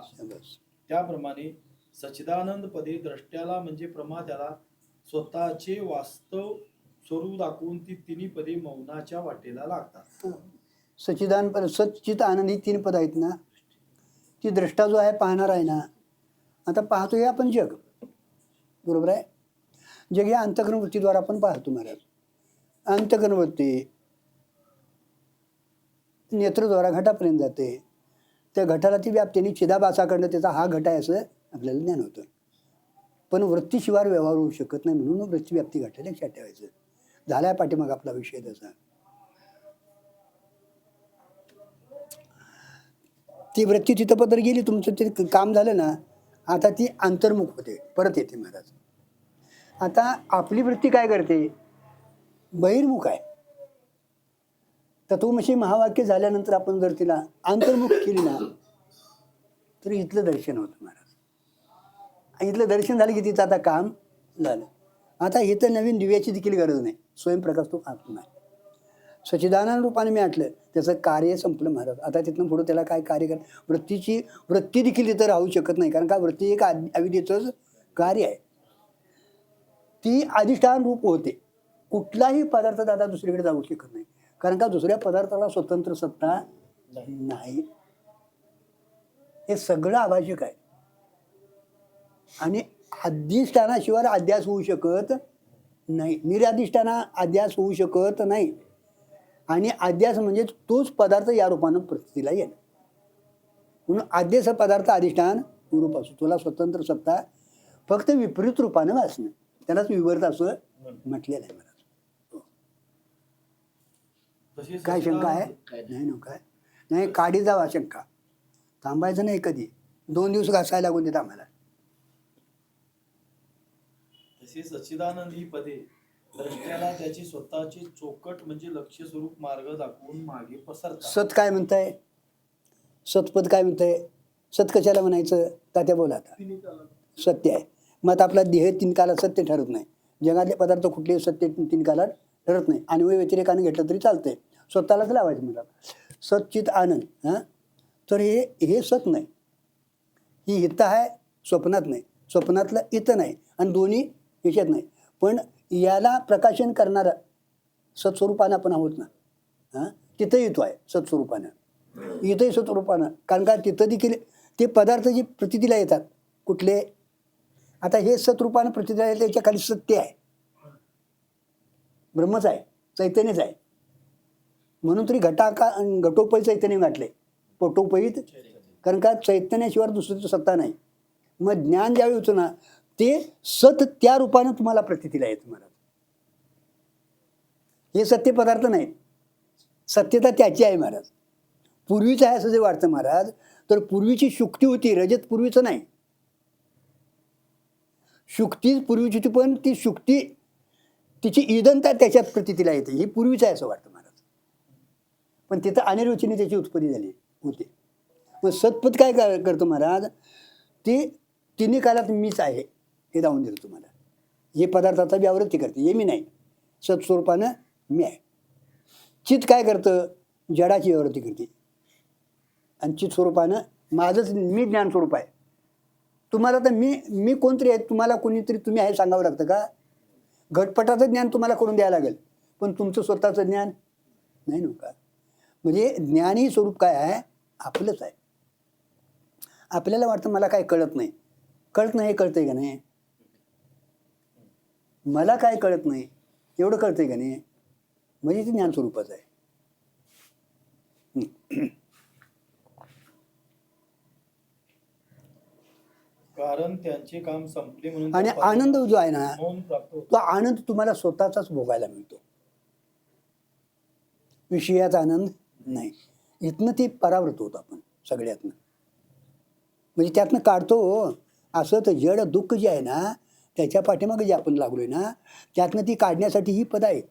त्याप्रमाणे सच्चिदानंद पदे द्रष्ट्याला म्हणजे प्रमात्याला स्वतःचे वास्तव स्वरूप दाखवून ती तिन्ही पदे मौनाच्या वाटेला लागतात. सच्चिदान सच्चित आनंद ही 3 पद आहेत ना. ती द्रष्टा जो आहे पाहणार आहे ना, आता पाहतोय आपण जग, बरोबर आहे. जग या अंतःकरण वृत्तीद्वारे आपण पाहतो महाराज. अंतःकरण वृत्ती नेत्रद्वारा घटापर्यंत जाते. त्या घटाला ती व्याप्तीने चिदाभासाकडनं त्याचा हा घट आहे असं आपल्याला ज्ञान होतं. पण वृत्तीशिवाय व्यवहार होऊ शकत नाही, म्हणून वृत्ती व्याप्ती घट लक्षात ठेवायचं. झालाय पाठीमाग आपला विषय तसा. ती वृत्ती तिथं पत्र गेली, तुमचं ते काम झालं ना, आता ती अंतर्मुख होते, परत येते महाराज. आता आपली वृत्ती काय करते, बहिर्मुख आहे. तत्वमसी महावाक्य झाल्यानंतर आपण जर तिला अंतर्मुख केली ना, तर इथलं दर्शन होतं महाराज. इथलं दर्शन झालं की तिचं आता काम झालं. आता इथं नवीन दिव्याची देखील गरज नाही, स्वयंप्रकाश तो आत्मा आहे. सच्चिदानंद रूपाने मी आटलं, त्याचं कार्य संपलं महाराज. आता तिथनं पुढं त्याला काय कार्य कर, वृत्ती देखील तिथं राहू शकत नाही, कारण का वृत्ती एक अविद्येचंच कार्य आहे. ती अधिष्ठान रूप होते. कुठलाही पदार्थ दादा दुसरीकडे जाऊ शकत नाही, कारण का दुसऱ्या पदार्थाला स्वतंत्र सत्ता नाही. हे सगळं आवश्यक आहे. आणि अधिष्ठानाशिवाय अध्यास होऊ शकत नाही, निराधिष्ठाना अध्यास होऊ शकत नाही. आणि अध्यास म्हणजे तोच पदार्थ या रूपानं प्रतीला येणं. म्हणून अध्यास पदार्थ अधिष्ठान रूप असतो, तुला स्वतंत्र सत्ता फक्त विपरीत रूपानं वाचणं, त्यालाच विवर्त असं म्हटलेलं आहे मला. काय शंका आहे? नाही ना, काय नाही, काढी जावा शंका. थांबायचं नाही कधी, 2 दिवस घासायला लागून देत आम्हाला. तशी सच्चिदानंद ही पदे द्रष्ट्याला त्याची स्वतःची चोकट म्हणजे लक्ष्य स्वरूप मार्ग दाखवून मागे पसरतात. सत काय म्हणताय, सतपद काय म्हणताय, सत कशाला म्हणायचं तात्या बोला. आता सत्य आहे. मग आता आपला देह 3 कालात सत्य ठरत नाही. जगातले पदार्थ कुठलेही सत्य 3 कालात ठरत नाही. आणि व्यतिरेकाने घेतलं तरी चालतंय, स्वतःलाच लावायचं म्हणतात. सच्चित आनंद, हां, तर हे सत नाही. ही हित आहे स्वप्नात नाही, स्वप्नातलं इथं नाही आणि दोन्ही याच्यात नाही. पण याला प्रकाशन करणारा सत्स्वरूपानं आपण आहोत ना. हां, तिथं येतो आहे सत्स्वरूपानं, इथंही सत्स्वरूपानं. कारण का तिथं देखील ते पदार्थ जे प्रतीतीला येतात कुठले, आता हे सत्रूपानं प्रतीतीला येतं, याच्या खाली सत्य आहे, ब्रह्मच आहे, चैतन्यच आहे. म्हणून तरी घटोपै चैतन्य गाठले, पटोपैत. कारण का चैतन्याशिवाय दुसरी सत्ता नाही. मग ज्ञान ज्यावेळी होतं ना, ते सत त्या रूपानं तुम्हाला प्रतीतीला येतं महाराज. हे सत्य पदार्थ नाहीत, सत्यता त्याची आहे महाराज. पूर्वीचं आहे असं जे वाटतं महाराज, तर पूर्वीची शुक्ती होती, रजत पूर्वीचं नाही. शुक्ती पूर्वीची होती, पण ती शुक्ती तिची ईदनता त्याच्यात प्रतीतीला येते. ही पूर्वीचं आहे असं वाटतं महाराज. पण तिथं अनिर्वचनीय त्याची उत्पत्ती झाली होती. मग सत्पथ काय करतो महाराज, ते तिन्ही कालात मीच आहे हे दावून देतो तुम्हाला. हे पदार्थाचा व्यावृत्ती करते, हे मी नाही, सत्स्वरूपानं मी आहे. चित काय करतं, जडाची व्यावृत्ती करते. आणि चित स्वरूपानं माझंच मी ज्ञान स्वरूप आहे. तुम्हाला तर मी कोणतरी आहे, तुम्हाला कोणीतरी तुम्ही आहे सांगावं लागतं का? घटपटाचं ज्ञान तुम्हाला करून द्यायला लागेल, पण तुमचं स्वतःचं ज्ञान नाही नव्हतं. म्हणजे ज्ञानी स्वरूप काय आहे, आपलंच आहे. आपल्याला वाटतं मला काय कळत नाही, कळत नाही हे कळतंय का नाही? मला काय कळत नाही एवढं कळतंय का नाही? म्हणजे ते ज्ञान स्वरूपाचं आहे. कारण त्यांचे काम संपले म्हणून आणि त्या आनंद जो आहे ना, मौन प्राप्त होते. तो आनंद तुम्हाला स्वतःचाच भोगायला मिळतो, विषयाचा आनंद नाही. इथनं ते परावृत होतो आपण सगळ्यातनं, म्हणजे त्यातनं काढतो. असं तर जड दुःख जे आहे ना, त्याच्या पाठीमागे जे आपण लागलोय ना, त्यातनं ती काढण्यासाठी ही पद आहेत.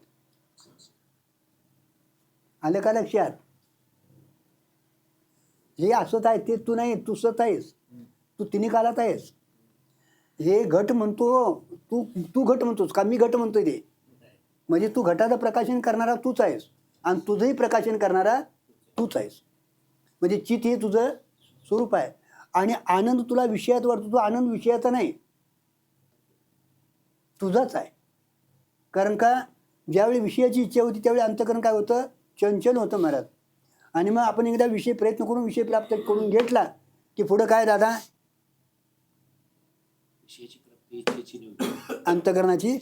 आलं का लक्षात? हे असत आहे ते तू नाही, तू सत आहेस, तू तिन्ही कालात आहेस. हे घट म्हणतो, तू घट म्हणतोस का? मी घट म्हणतोय ते. म्हणजे तू घटाचं प्रकाशन करणारा तूच आहेस आणि तुझंही प्रकाशन करणारा तूच आहेस. म्हणजे चित हे तुझं स्वरूप आहे. आणि आनंद तुला विषयात वाटतो, तो आनंद विषयाचा नाही, तुझाच आहे. कारण का ज्यावेळी विषयाची इच्छा होती त्यावेळी अंतःकरण काय होतं, चंचल होतं महाराज. आणि मग आपण एकदा विषय प्रयत्न करून विषय प्राप्त करून घेतला की पुढं काय दादा, अंतःकरणाची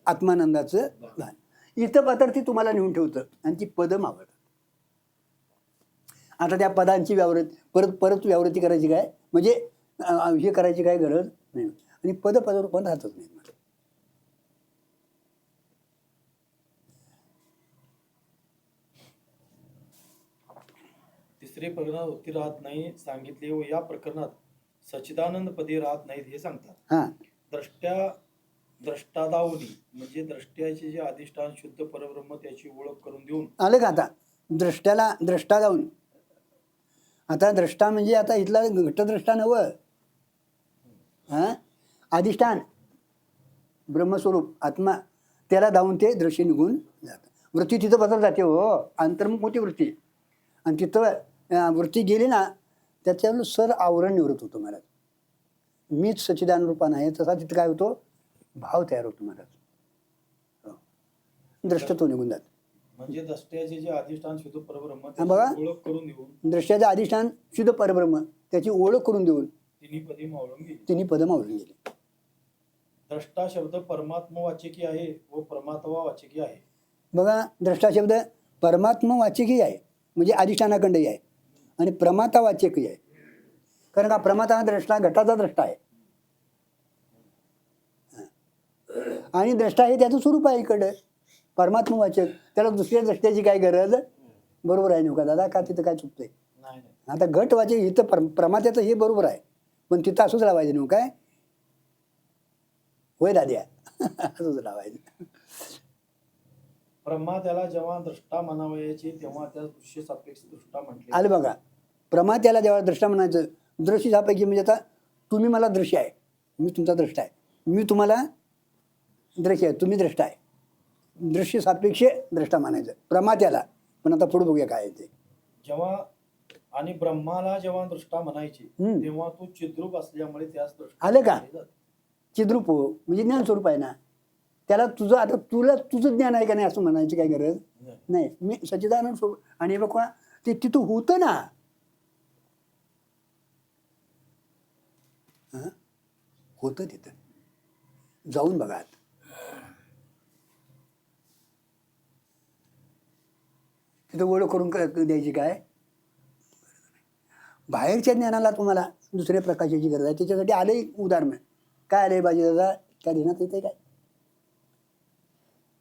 आत्मानंदाचं भान. इथं पदार्थी तुम्हाला नेऊन ठेवतं आणि ती पदं मावळतात. आता त्या पदांची परत व्यावृत्ती करायची काय, म्हणजे हे करायची काय गरज नाही. आणि पदावर पण राहतच नाही. तिसरे प्रकरणात वृत्ती राहत नाही सांगितले व या प्रकरणात सच्चिदानंद पदी राहत नाहीत हे सांगतात. हां, द्रष्टादावली म्हणजे द्रष्ट्याचे जे अधिष्ठान शुद्ध परब्रह्म त्याची ओळख करून देऊन. आलं का? आता द्रष्टा जाऊन, आता द्रष्टा म्हणजे आता इथला घटद्रष्टा नवं, हां, अधिष्ठान ब्रह्मस्वरूप आत्मा, त्याला धावून ते दृश्य निघून जातं. वृत्ती तिथं बदल जाते हो, अंतर्मुख होती वृत्ती. आणि तिथं वृत्ती गेली ना, त्याच्यावर सर आवरण निवृत्त होतं महाराज. मीच सच्चिदानंद रूपानं आहे, तसा तिथं काय होतो, भाव तयार होतो महाराज. द्रष्टत्व निघून जात. म्हणजे द्रष्ट्याचे जे अधिष्ठान शुद्ध परब्रह्म बघा, त्याची ओळख करून देऊन, द्रष्ट्याचं अधिष्ठान शुद्ध परब्रह्म त्याची ओळख करून देऊन तिन्ही पदी मावळून गेली. तिन्ही पदं मावळून गेली. द्रष्टा शब्द परमात्मा वाचकी आहे व परमात्मा वाचकी आहे. बघा, द्रष्टा शब्द परमात्मा वाचकही आहे, म्हणजे अधिष्ठानाखंडही आहे, आणि प्रमाता वाचकही आहे. कारण का प्रमाता हा द्रष्टा घटाचा द्रष्टा आहे, आणि द्रष्टा हे त्याचं स्वरूप आहे इकडं परमात्मा वाचक. त्याला दुसऱ्या द्रष्ट्याची काय गरज? बरोबर आहे नव्हता दादा, का तिथं काय चुकतंय? नाही. आता घट वाचक इथं प्रमात्याचं हे बरोबर आहे, पण तिथं असंच लावायचं नव्ह काय? होय दाद्या, असंच लावायचं. ब्रह्मा त्याला जेव्हा द्रष्टा म्हणावयाचे तेव्हा त्या दृश्य सापेक्ष दृष्टा म्हटले. आलं बघा, प्रमात्याला जेव्हा द्रष्टा म्हणायचं, दृश्य सापेक्ष म्हणजे आता तुम्ही मला दृश्य आहे, मी तुमचा द्रष्टा आहे, मी तुम्हाला दृश्य आहे, तुम्ही द्रष्टा आहे. दृश्य सापेक्ष द्रष्टा मानायचं प्रमात्याला. पण आता पुढे बघूया काय आहे ते. जेव्हा आणि ब्रह्माला जेव्हा दृष्टा म्हणायची हम्म. तेव्हा तू चिद्रूप असल्यामुळे त्यास दृष्टा आलं का? म्हटले जाते. चिद्रूप हो म्हणजे ज्ञान स्वरूप आहे ना. त्याला तुझं आता तुला तुझं ज्ञान आहे का नाही असं म्हणायची काय गरज नाही. मी सच्चिदानंद स्वरूप आणि बघा ते तिथं होतं ना. हं? होतं तिथं जाऊन बघा. तिथं ओळख करून द्यायची काय. बाहेरच्या ज्ञानाला तुम्हाला दुसऱ्या प्रकाशाची गरज आहे. त्याच्यासाठी आलं एक उदाहरण. काय आलंय बाजी दादा काय देण्यात येते काय.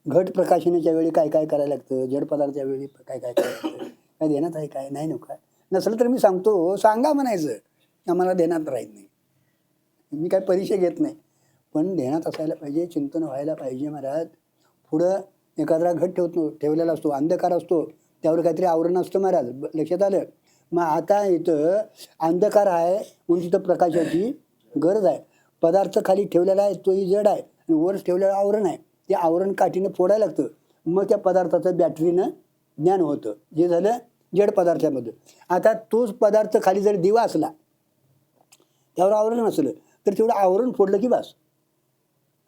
घट प्रकाशनाच्या वेळी काय काय करायला लागतं. जड पदार्थाच्या वेळी काय काय करायला लागतं. काय देण्यात आहे काय नाही नका. नसलं तर मी सांगतो सांगा म्हणायचं आम्हाला देण्यात राहत नाही. मी काय परीक्षा घेत नाही पण देण्यात असायला पाहिजे. चिंतन व्हायला पाहिजे महाराज. पुढं एखादा घट ठेवलेला असतो अंधकार असतो त्यावर काहीतरी आवरण असतं महाराज. लक्षात आलं. मग आता इथं अंधकार आहे म्हणून तिथं प्रकाशाची गरज आहे. पदार्थ खाली ठेवलेला आहे तोही जड आहे आणि वर ठेवलेलं आवरण आहे. ते आवरण काठीनं फोडायला लागतं. मग त्या पदार्थाचं बॅटरीनं ज्ञान होतं. जे झालं जड पदार्थामध्ये. आता तोच पदार्थ खाली जर दिवा असला त्यावर आवरण नसलं तर तेवढं आवरण फोडलं की बस.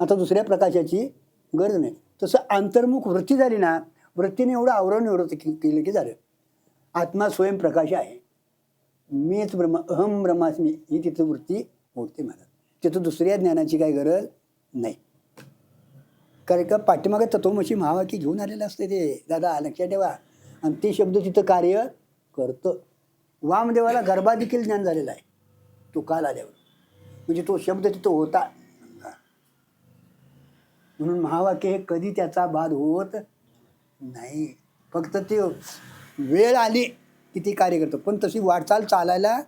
आता दुसऱ्या प्रकाशाची गरज नाही. तसं अंतर्मुख वृत्ती झाली ना. वृत्तीने एवढं आवरण निवृत्त केलं की झालं. आत्मा स्वयंप्रकाश आहे. मीच ब्रह्म अहम ब्रह्मास्मी ही तिथं वृत्ती मोडते मला. तिथं दुसऱ्या ज्ञानाची काही गरज नाही. कारण का पाठीमागे तत्वमसी महावाक्य घेऊन आलेलं असते ते दादा लक्षात ठेवा. आणि ते शब्द तिथं कार्य करतं. वामदेवाला गर्भा देखील ज्ञान झालेलं आहे तो काल आल्यावर. म्हणजे तो शब्द तिथं होता. म्हणून महावाक्य हे कधी त्याचा बाद होत नाही. फक्त ते वेळ आली की ते कार्य करतं. पण तशी वाटचाल चालायला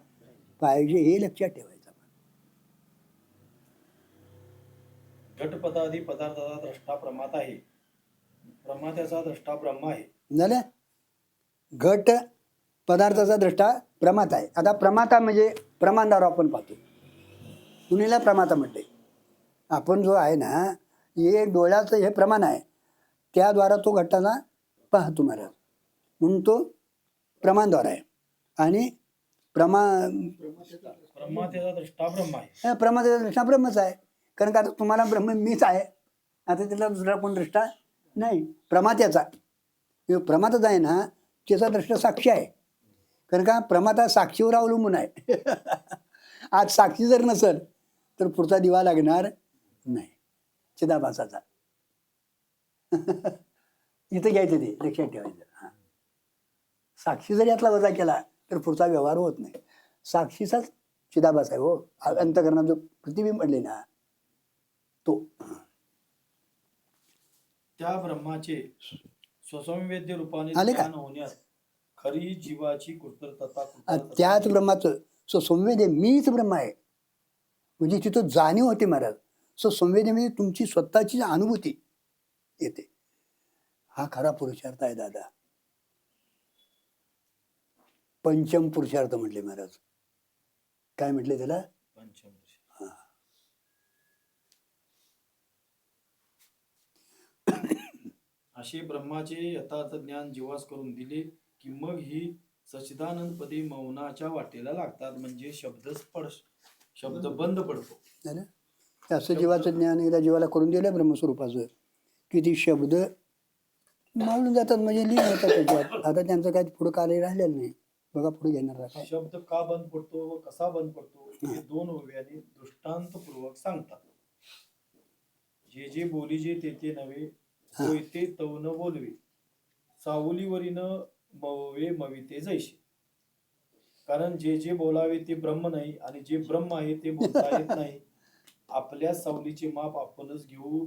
पाहिजे हे लक्षात ठेवायचं. घटपदादी पदार्थाचा द्रष्टा प्रमात आहे. प्रमात्याचा द्रष्टा ब्रह्म आहे. झालं. घट पदार्थाचा द्रष्टा प्रमाता आहे. आता प्रमाता म्हणजे प्रमाणदार आपण पाहतो. कुणीला प्रमाता म्हटले. आपण जो आहे ना हे डोळ्याचं हे प्रमाण आहे. त्याद्वारा तो घटाला पाहतो महाराज. म्हणून तो प्रमाणद्वार आहे. आणि प्रमात्याचा द्रष्टा ब्रह्म आहे. प्रमादाचा दृष्टा ब्रह्मच आहे. कारण का आता तुम्हाला ब्रह्म मीच आहे. आता त्याला दुसरा कोण दृष्टा नाही. प्रमात्याचा प्रमाताच आहे ना त्याचा दृष्टा साक्षी आहे. कारण का प्रमाता साक्षीवर अवलंबून आहे. आज साक्षी जर नसेल तर पुढचा दिवा लागणार नाही. चिदाभासाचा इथं घ्यायचं ते लक्षात ठेवायचं. हां साक्षी जर यातला वजा केला तर पुढचा व्यवहार होत नाही. साक्षीचाच चिदाभास आहे हो. अंतःकरणात जो प्रतिबिंब पडले ना तो. त्या ब्रह्माचे स्वसंवेद्य रूपाने आले का? ज्ञान होण्यास खरी जीवाची कृतज्ञता त्याच ब्रह्माचं संवेद्य मीच ब्रह्म आहे. म्हणजे तिथं जाणीव होते महाराज. संवेद्य म्हणजे तुमची स्वतःची अनुभूती येते. हा खरा पुरुषार्थ आहे दादा. पंचम पुरुषार्थ म्हटले महाराज. काय म्हटले त्याला. पंचम. असे ब्रह्माचे यथार्थ ज्ञान जीवास करून दिले की मग ही सच्चिदानंदपदी मौनाच्या वाटेला लागतात. म्हणजे शब्द बंद पडतो. झालं. असं जीवाचं ज्ञान एकदा जीवाला करून दिलं ब्रह्मस्वरूपाचं की ती शब्द मावळून जातात. म्हणजे लीन होतात त्याच्यात. आता त्यांचं काय पुढं कार्य राहिलेलं नाही. बघा पुढे घेणार काय. शब्द का बंद पडतो व कसा बंद पडतो हे दोन ओव्याने दृष्टांतपूर्वक सांगतात. जे जे बोली जे ते नव्हे होय ते तव न बोलवे सावलीवरीन मवे मविते जैसे. कारण जे जे बोलावे ते ब्रह्म नाही आणि जे ब्रह्म आहे ते बोलता येत नाही. आपल्या सावलीचे माप आपणच घेऊ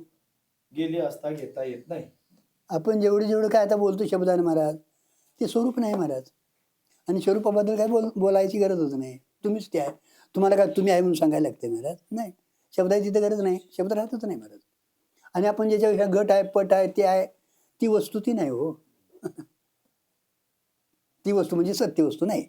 गेले असता घेता येत नाही. आपण जेवढं काय आता बोलतो शब्दाने महाराज ते स्वरूप नाही महाराज. आणि स्वरूपाबद्दल काय बोलायची गरजच नाही. तुम्हीच ते आहे. तुम्हाला काय तुम्ही आहे म्हणून सांगायला लागते महाराज. नाही शब्दाची तिथे गरज नाही. शब्द राहतच नाही महाराज. आणि आपण ज्याच्या गट आहे पट आहे ते आहे ती वस्तू ती नाही हो. ती वस्तू म्हणजे सत्य वस्तू नाही.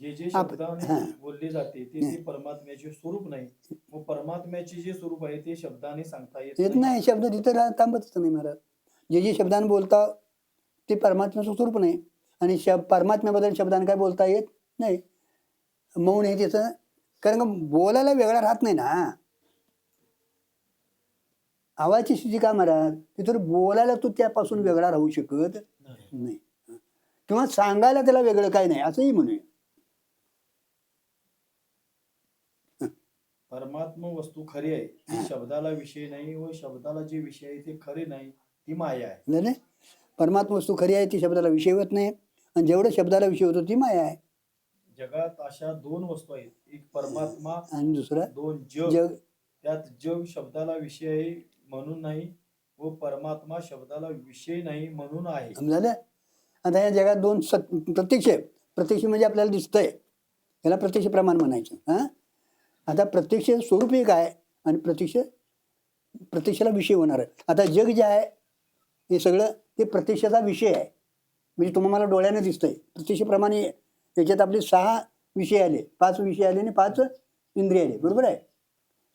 जे जे शब्दाने बोलले जाते ते परमात्म्याचे स्वरूप नाही. मग परमात्म्याचे जे स्वरूप आहे ते शब्दाने सांगता येत नाही. शब्द तिथं थांबतच नाही महाराज. जे जे शब्दाने बोलता ते परमात्म्याचं स्वरूप नाही. आणि परमात्म्याबद्दल शब्दाने काय बोलता येत नाही. मौन हे त्याचं, कारण का बोलायला वेगळा राहत नाही ना. आवाजची स्थिती का महाराज, ते तर बोलायला तू त्यापासून वेगळा राहू शकत नाही, किंवा सांगायला त्याला वेगळं काय नाही असंही म्हणूया. परमात्मा वस्तू खरी आहे ती शब्दाला विषय नाही, व शब्दाला जे विषय आहे ते खरे नाही, ती माया आहे. नाही नाही, परमात्मा वस्तू खरी आहे ती शब्दाला विषय होत नाही, आणि जेवढं शब्दाला विषय होतो ती माया आहे. जगात अशा दोन वस्तू आहेत, एक परमात्मा आणि दुसरा दोन जग. जग. त्यात जग शब्दाला विषय आहे म्हणून नाही, व परमात्मा शब्दाला विषय नाही म्हणून आहे. समजायला. आता या जगात दोन प्रत्यक्ष आहे. प्रत्यक्ष म्हणजे आपल्याला दिसतंय, याला प्रत्यक्ष प्रमाण म्हणायचं. हा, आता प्रत्यक्ष स्वरूप एक आहे, आणि प्रत्यक्षाला विषय होणार आहे. आता जग जे आहे हे सगळं ते प्रत्यक्षाचा विषय आहे. म्हणजे तुम्हाला डोळ्याने दिसतंय प्रत्यक्षप्रमाणे. त्याच्यात आपले 6 विषय आले, 5 विषय आले आणि 5 इंद्रिय आले, बरोबर आहे.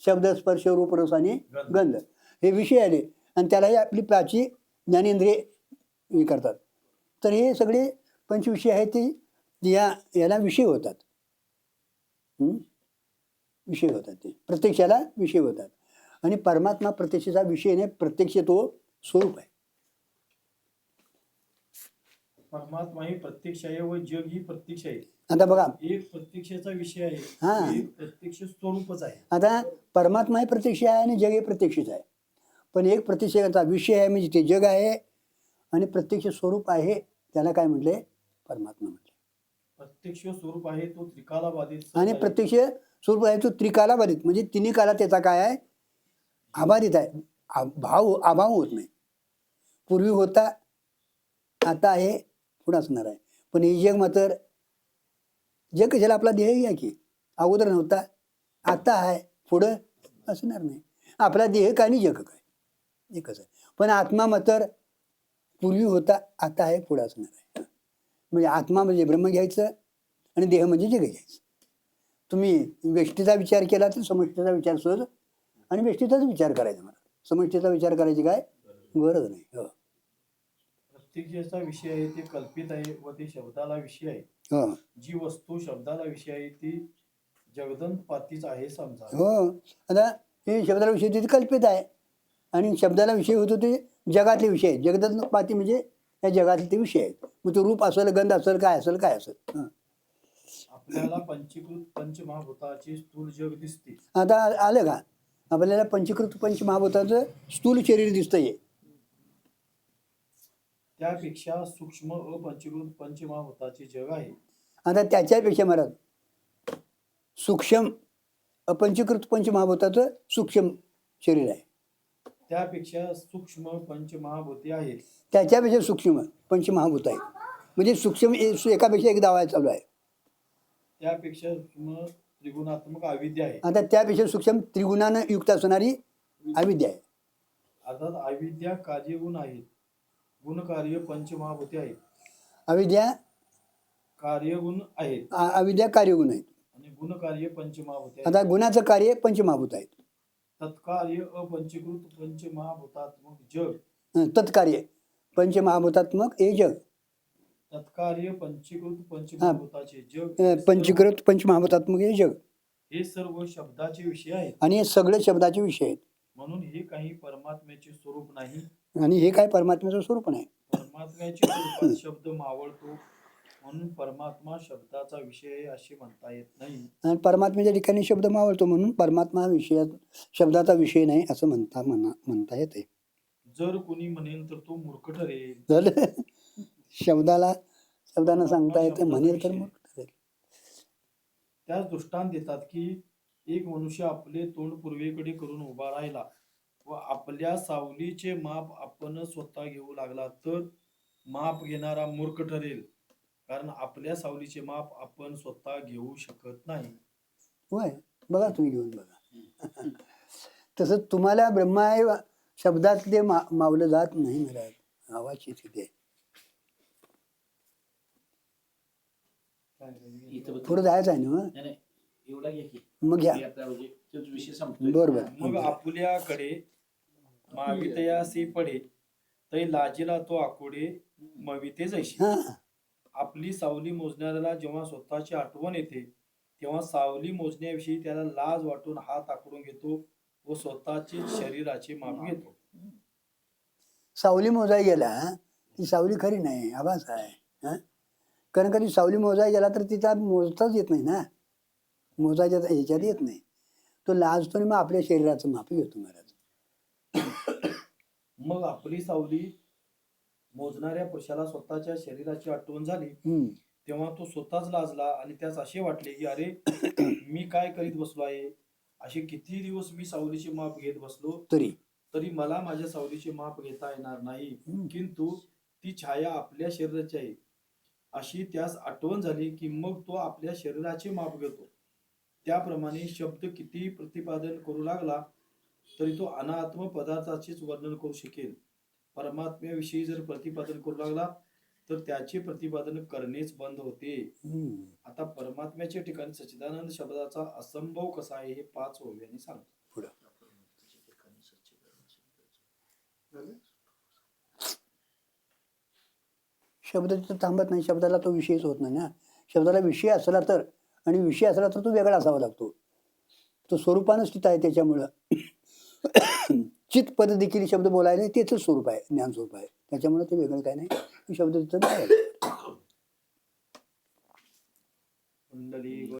शब्द, स्पर्श, रूप, रस आणि गंध हे विषय आले, आणि त्यालाही आपली 5 ज्ञानेंद्रिय हे करतात. तर हे सगळे पंचविषय आहेत, ते याला विषय होतात. विषय होतात, ते प्रत्यक्षाला विषय होतात. आणि परमात्मा प्रत्यक्षाचा विषय नाही, प्रत्यक्ष तो स्वरूप आहे. परमात्मा ही प्रत्यक्ष आहे व जग ही प्रत्यक्ष आहे. आता बघा, एक प्रत्यक्षाचा विषय आहे, हा. एक प्रत्यक्ष स्वरूपच आहे. आता परमात्मा हे प्रत्यक्ष आहे आणि जग हे प्रत्यक्षच आहे. पण एक प्रत्यक्षाचा विषय आहे म्हणजे ते जग आहे, आणि प्रत्यक्ष स्वरूप आहे त्याला काय म्हटले, परमात्मा म्हटले. प्रत्यक्ष स्वरूप आहे तो त्रिकाला बाधित, आणि प्रत्यक्ष स्वरूप आहे तो त्रिकाला बाधित, म्हणजे तिन्ही काला त्याचा काय आहे, अबाधित आहे. अभाव होत नाही. पूर्वी होता, आता आहे, पुढे असणार आहे. पण हे जग मात्र, जग कशाला, आपला देह घ्या की, अगोदर नव्हता, आता आहे, पुढं असणार नाही. आपला देह काय आणि जग काय एकच आहे. पण आत्मा मात्र पूर्वी होता, आता आहे, पुढं असणार आहे. म्हणजे आत्मा म्हणजे ब्रह्म घ्यायचं, आणि देह म्हणजे जग घ्यायचं. तुम्ही व्यष्टीचा विचार केला तर समष्टीचा विचार सहज, आणि व्यष्टीचाच विचार करायचा. मला समष्टीचा विचार करायची काय गरज नाही. हो, प्रत्यक्षाचा विषय आहे ते कल्पित आहे व ते शब्दाला विषय आहे. हो, जी वस्तू शब्दाला विषय आहे ती जगदंतपातीच आहे समजा. हो. आता हे शब्दाला विषय ते कल्पित आहे, आणि शब्दाला विषय होतो ते जगातले विषय आहेत. जगदात पाती म्हणजे या जगातले ते विषय आहेत. मग तो रूप असेल, गंध असेल, काय असेल, काय असेल. आपल्याला पंचीकृत पंचमहाभूताचे स्थूल जग दिसते. आता आलं का, आपल्याला पंचीकृत पंचमहाभूताचं स्थूल शरीर दिसतंय. त्यापेक्षा सूक्ष्म अपंचीकृत पंचमहाभूताचे जग आहे. आता त्याच्यापेक्षा महाराज सूक्ष्म अपंचीकृत पंचमहाभूताचं सूक्ष्म शरीर आहे. त्यापेक्षा सूक्ष्म पंचमहाभूते आहेत. त्याच्यापेक्षा सूक्ष्म पंचमहाभूत आहे. म्हणजे सूक्ष्म एकापेक्षा एक दावा चालू आहे. त्यापेक्षा सूक्ष्म त्रिगुणात्मक अविद्या आहे. आता त्यापेक्षा सूक्ष्म त्रिगुणानं युक्त असणारी अविद्या आहे. अर्थात अविद्या कार्यगुण आहेत, गुणकार्य पंचमहाभूते आहेत. अविद्या कार्यगुण आहेत, अविद्या कार्यगुण आहेत, आणि गुणकार्य पंचमहाभूते आहेत. आता गुणाचं कार्य पंचमहाभूत आहेत. तत्कार्य अपंचीकृत पंचमहाभूतात्मक जग. तत्कार्य पंचमहाभूतात्मक हे जग. तत्कार्य पंचीकृत पंचमहाभूताचे जग. पंचीकृत पंचमहाभूतात्मक हे जग. हे सर्व शब्दाचे विषय आहेत. आणि हे सगळे शब्दाचे विषय आहेत. म्हणून हे काही परमात्म्याचे स्वरूप नाही. आणि हे काय परमात्म्याचं स्वरूप नाही. परमात्म्याच्या स्वरूपात शब्द मावळतो म्हणून परमात्मा शब्दाचा विषय आहे असे म्हणता येत नाही. आणि परमात्म्याच्या ठिकाणी शब्द मावळतो म्हणून परमात्मा शब्दाचा विषय नाही असं म्हणता येते. जर कोणी म्हणेल तर तो मूर्ख ठरेल. झालं. शब्दानं सांगता येते, म्हणेल तर मूर्ख ठरेल. त्याच दृष्टांत देतात की एक मनुष्य आपले तोंड पूर्वेकडे करून उभा राहिला व आपल्या सावलीचे माप आपण स्वतः घेऊ लागला तर माप घेणारा मूर्ख ठरेल, कारण आपल्या सावलीचे माप आपण स्वतः घेऊ शकत नाही. होय, बघा तुम्ही घेऊन बघा. तसं तुम्हाला ब्रह्मा शब्दात ते मावलं जात नाही. मिळत आवाजची तिथे पुढे जायचं आहे ना. मग घ्या, बरोबर. मग आपुल्याकडे मावितयासी पडे तै लाजीला तो आकुडे मविते जैशी. हा, आपली सावली मोजणाऱ्याला जेव्हा स्वतःची आठवण येते तेव्हा सावली मोजण्याविषयी त्याला लाज वाटून हात आखडून घेतो व स्वतःचे शरीराचे माप घेतो. सावली मोजाय गेला ती सावली खरी नाही आभास आहे हा? कारण कधी सावली मोजाय गेला तर तिचा मोजताच येत नाही ना, मोजायच्या ह्याच्यात येत नाही. तो लाजतो आणि मग आपल्या शरीराचं माप घेतो महाराज. मग आपली सावली मोजणाऱ्या पुरुषाला स्वतःच्या शरीराची आठवण झाली हम्म. तेव्हा तो स्वतःच लाजला आणि त्यास असे वाटले की अरे मी काय करीत बसलो आहे. असे किती दिवस मी सावलीचे माप घेत बसलो तरी मला माझ्या सावलीचे माप घेता येणार नाही. किंतु ती छाया आपल्या शरीराची आहे अशी त्यास आठवण झाली की मग तो आपल्या शरीराचे माप घेतो. त्याप्रमाणे शब्द किती प्रतिपादन करू लागला तरी तो अनात्म पदार्थाचेच वर्णन करू शकेल. परमात्म्याविषयी जर प्रतिपादन करू लागला तर त्याचे प्रतिपादन करणेच बंद होते. आता परमात्म्याच्या ठिकाणी सच्चिदानंद शब्दाचा असंभव कसा आहे हे 5 ओव्यांनी सांगतो. शब्द तिथं थांबत नाही, शब्दाला तो विषयच होत नाही ना. शब्दाला विषय असला तर, आणि विषय असला तर तो वेगळा असावा लागतो. तो स्वरूपानंच तिथं आहे. त्याच्यामुळं चित पद देखील शब्द बोलायला तेच स्वरूप आहे, ज्ञान स्वरूप आहे. त्याच्यामुळे ते वेगळं काय नाही, शब्द तिथं नाही. मंडळी